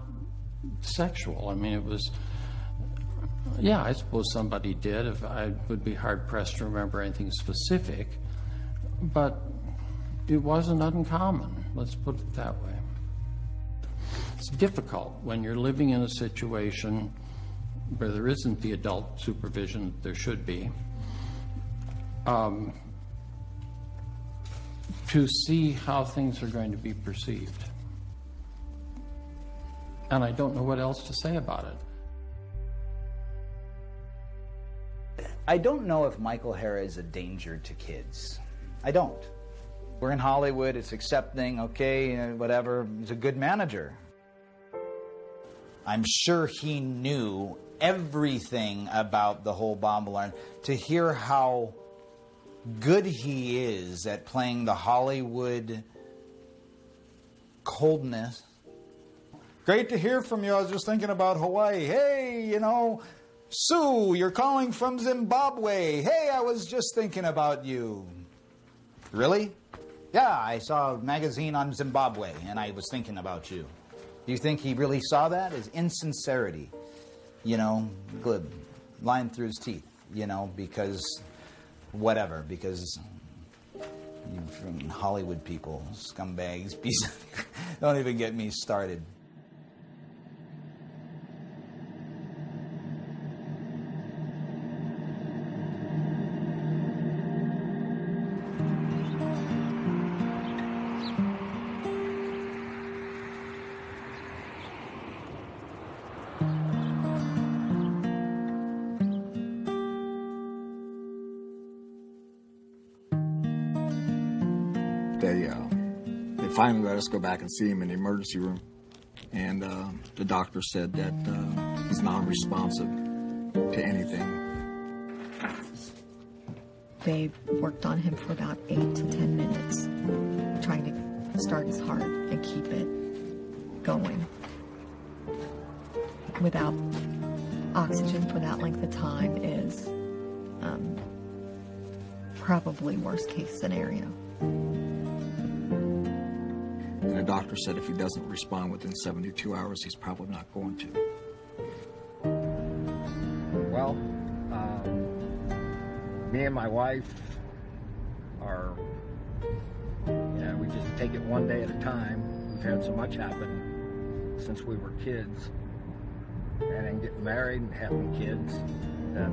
sexual. I mean, it was, yeah, I suppose somebody did. If I would be hard-pressed to remember anything specific, but it wasn't uncommon. Let's put it that way. It's difficult when you're living in a situation where there isn't the adult supervision that there should be, to see how things are going to be perceived. And I don't know what else to say about it. I don't know if Michael Hara is a danger to kids. I don't. We're in Hollywood, it's accepting, okay, whatever. He's a good manager. I'm sure he knew everything about the whole bomb alarm. To hear how good he is at playing the Hollywood coldness. Great to hear from you. I was just thinking about Hawaii. Hey, you know, Sue, you're calling from Zimbabwe. Hey, I was just thinking about you. Really? Yeah, I saw a magazine on Zimbabwe, and I was thinking about you. Do you think he really saw that? His insincerity, you know, good, lying through his teeth, you know, because whatever, because you from Hollywood people, scumbags, don't even get me started. They finally let us go back and see him in the emergency room, and the doctor said that he's non-responsive to anything. They worked on him for about 8 to 10 minutes. Tried start his heart and keep it going. Without oxygen for that length of time is probably worst case scenario. And the doctor said if he doesn't respond within 72 hours, he's probably not going to. Well, me and my wife are, we just take it one day at a time. We've had so much happen since we were kids, and then getting married and having kids, that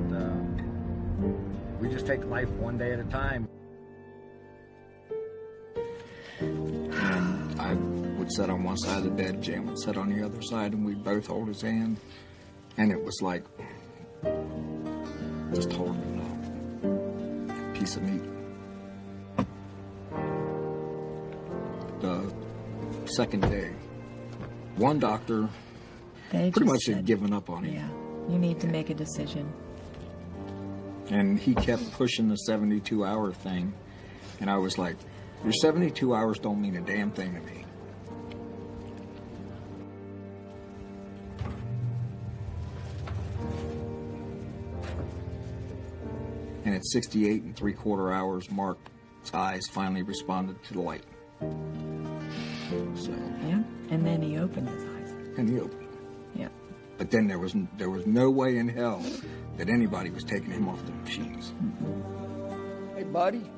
we just take life one day at a time. And I would sit on one side of the bed, Jim would sit on the other side, and we'd both hold his hand. And it was like just holding a piece of meat. The second day, one doctor pretty much had given up on him. Yeah, you need to make a decision. And he kept pushing the 72-hour thing. And I was like, your 72 hours don't mean a damn thing to me. And at 68 3/4 hours, Mark's eyes finally responded to the light. So. Yeah, and then he opened his eyes. And he opened. Yeah. But then there was no way in hell that anybody was taking him off the machines. Hey, buddy.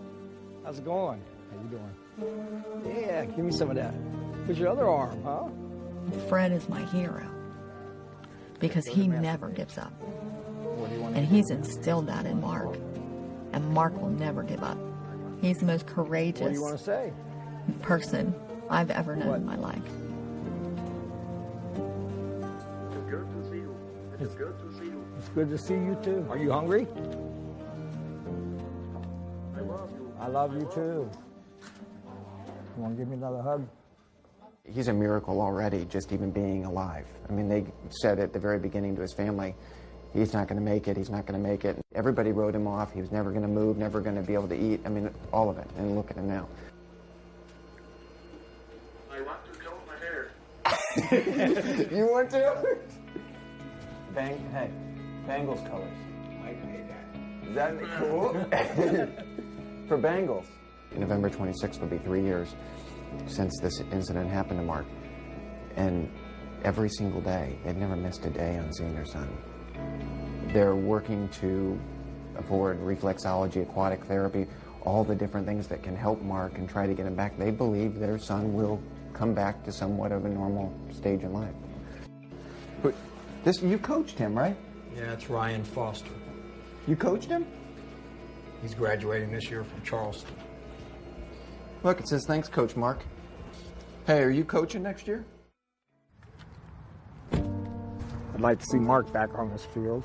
How's it going? How you doing? Yeah, give me some of that. Where's your other arm, huh? Fred is my hero because he never gives up. And he's instilled that in Mark. And Mark will never give up. He's the most courageous What do you want to say? person I've ever known in my life. It's good to see you. It's good to see you. It's good to see you too. Are you hungry? I love you. I love you too. You want to give me another hug? He's a miracle already, just even being alive. I mean, they said at the very beginning to his family, he's not going to make it, he's not going to make it. Everybody wrote him off, he was never going to move, never going to be able to eat. I mean, all of it. And look at him now. I want to comb my hair. You want to? Hey, Bengals colors. I made that. Is that cool? For Bengals. November 26th will be 3 years since this incident happened to Mark. And every single day, they've never missed a day on seeing their son. They're working to afford reflexology, aquatic therapy, all the different things that can help Mark and try to get him back. They believe their son will come back to somewhat of a normal stage in life. But you coached him, right? Yeah, it's Ryan Foster. You coached him? He's graduating this year from Charleston. Look, it says, thanks, Coach Mark. Hey, are you coaching next year? I'd like to see Mark back on this field,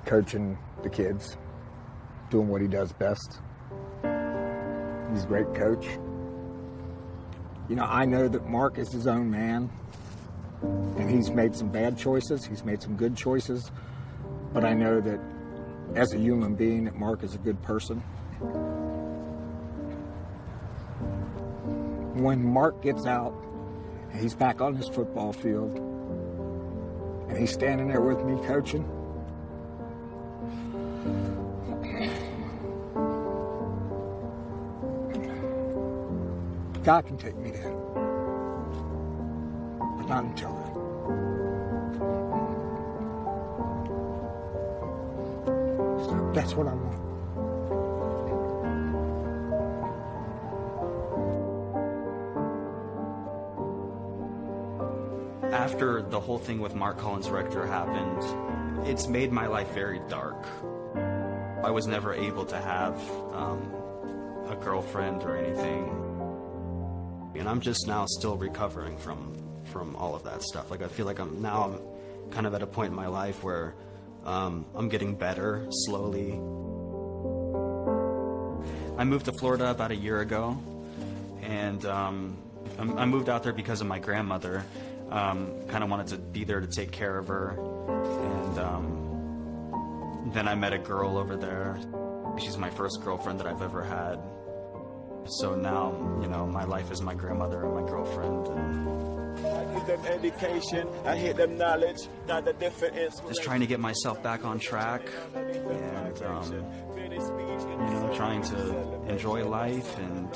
coaching the kids, doing what he does best. He's a great coach. You know, I know that Mark is his own man, and he's made some bad choices, he's made some good choices, but I know that as a human being, that Mark is a good person. When Mark gets out, and he's back on his football field, and he's standing there with me coaching, God can take me there, but not until then. So that's what I want. After the whole thing with Mark Collins Rector happened, it's made my life very dark. I was never able to have a girlfriend or anything. And I'm just now still recovering from all of that stuff. Like, I feel like I'm kind of at a point in my life where I'm getting better slowly. I moved to Florida about a year ago, and I moved out there because of my grandmother. Kind of wanted to be there to take care of her, and then I met a girl over there. She's my first girlfriend that I've ever had. So now, you know, my life is my grandmother and my girlfriend. And I give them education, I hit them knowledge, not the different inspiration. Just trying to get myself back on track and, you know, trying to enjoy life and...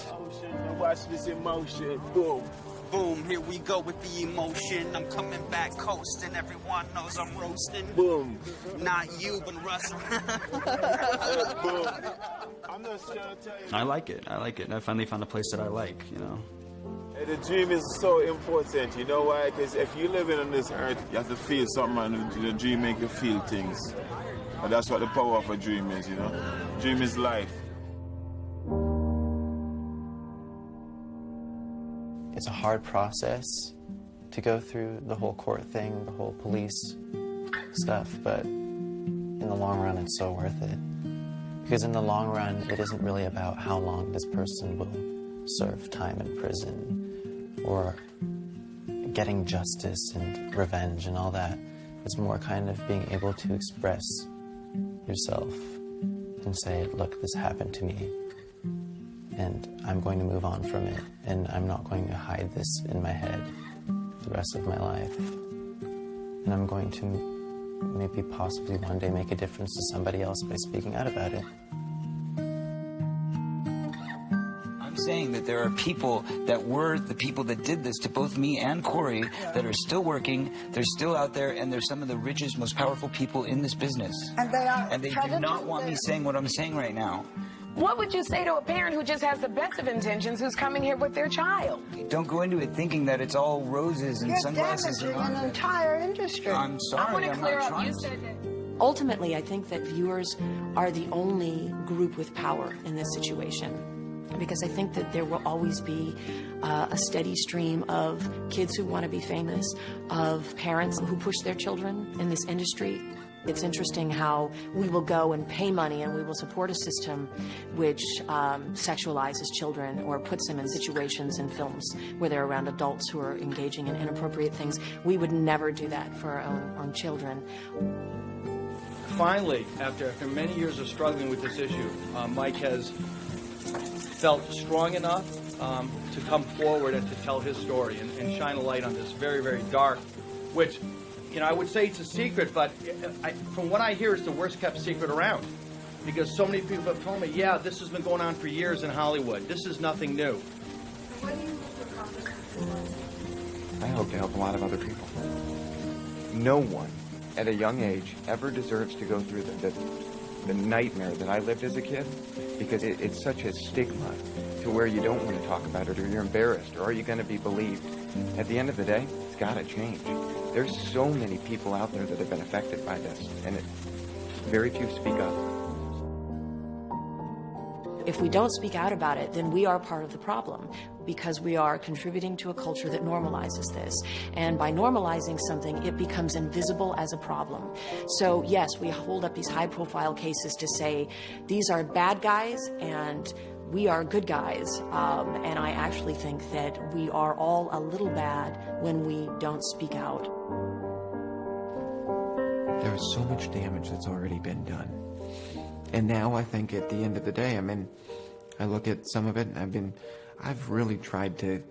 Watch this emotion, boom. Boom, here we go with the emotion. I'm coming back coasting. Everyone knows I'm roasting. Boom. Not you, but Russell. Boom. I'm not sure to tell you. I like it. I finally found a place that I like, you know. The dream is so important, you know why? Because if you're living on this earth, you have to feel something, and the dream make you feel things. And that's what the power of a dream is, you know? Dream is life. It's a hard process to go through the whole court thing, the whole police stuff, but in the long run, it's so worth it. Because in the long run, it isn't really about how long this person will serve time in prison or getting justice and revenge and all that. It's more kind of being able to express yourself and say, look, this happened to me. And I'm going to move on from it, and I'm not going to hide this in my head the rest of my life. And I'm going to maybe possibly one day make a difference to somebody else by speaking out about it. I'm saying that there are people that were the people that did this to both me and Corey that are still working, they're still out there, and they're some of the richest, most powerful people in this business. And they are. And they do not want me saying what I'm saying right now. What would you say to a parent who just has the best of intentions who's coming here with their child? Don't go into it thinking that it's all roses and sunglasses. You're damaging an entire industry. I'm sorry, I want to clear up. You said that. Ultimately, I think that viewers are the only group with power in this situation, because I think that there will always be a steady stream of kids who want to be famous, of parents who push their children in this industry. It's interesting how we will go and pay money and we will support a system which sexualizes children or puts them in situations in films where they're around adults who are engaging in inappropriate things. We would never do that for our own children. Finally, after many years of struggling with this issue, Mike has felt strong enough to come forward and to tell his story and shine a light on this very, very dark, which, you know, I would say it's a secret, but from what I hear, it's the worst kept secret around. Because so many people have told me, yeah, this has been going on for years in Hollywood. This is nothing new. What do you accomplish? I hope to help a lot of other people. No one at a young age ever deserves to go through the nightmare that I lived as a kid, because it's such a stigma to where you don't want to talk about it, or you're embarrassed, or are you going to be believed? At the end of the day, it's got to change. There's so many people out there that have been affected by this, and very few speak up. If we don't speak out about it, then we are part of the problem, because we are contributing to a culture that normalizes this. And by normalizing something, it becomes invisible as a problem. So yes, we hold up these high-profile cases to say, these are bad guys and we are good guys. And I actually think that we are all a little bad when we don't speak out. There is so much damage that's already been done. And now I think at the end of the day, I mean, I look at some of it and I've really tried to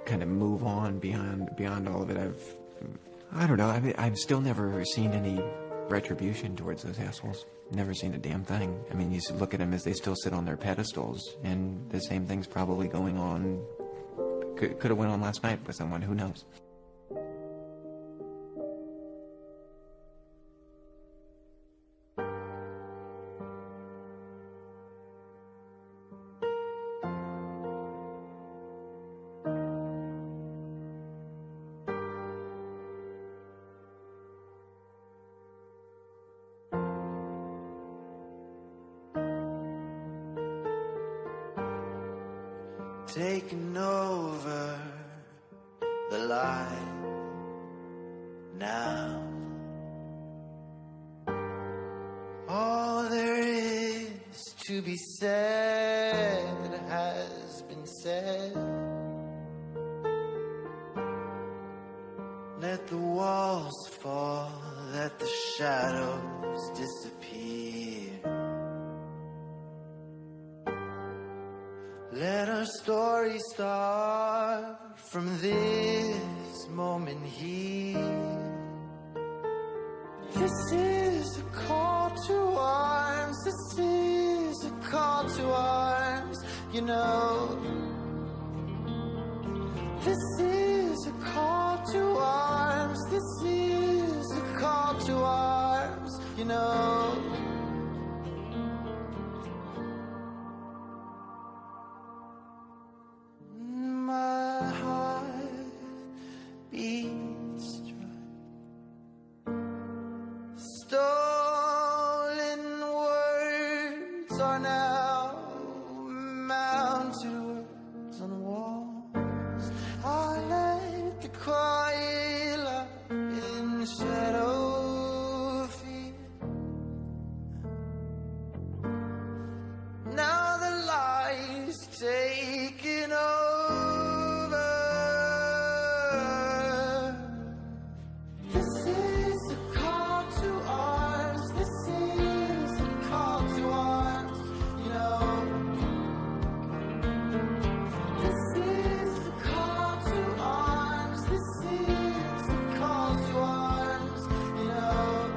kind of move on beyond all of it. I don't know, I've still never seen any retribution towards those assholes. Never seen a damn thing. I mean, you look at them as they still sit on their pedestals, and the same thing's probably going on, could have went on last night with someone, who knows. Taking over the light now. All there is to be said has been said. Let the walls fall, let the shadows disappear. Let our story start from this moment here. This is a call to arms. This is a call to arms. You know, this is a call to arms. This is a call to arms. You know. My heart beats dry. Stolen words are now mounted words on walls. I let the quiet light in the shadow fear. Now the lies taking over. This is a call to arms. This is a call to arms. You know. This is a call to arms. This is a call to arms. You know.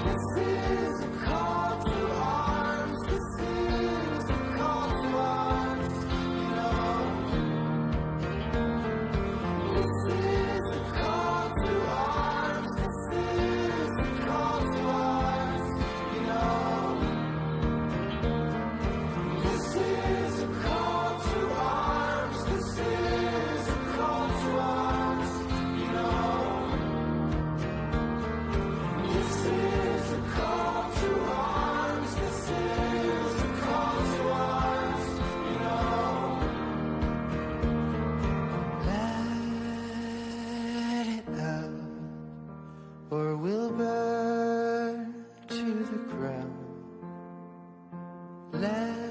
This is a call to arms. This is a call to arms. You know. This is a call to arms. This is a call to arms. You know. This is a call to arms. This is a call to arms. You know. This is a call to arms. This is a call to arms. You know. Let it out, or we'll burn to the ground. Let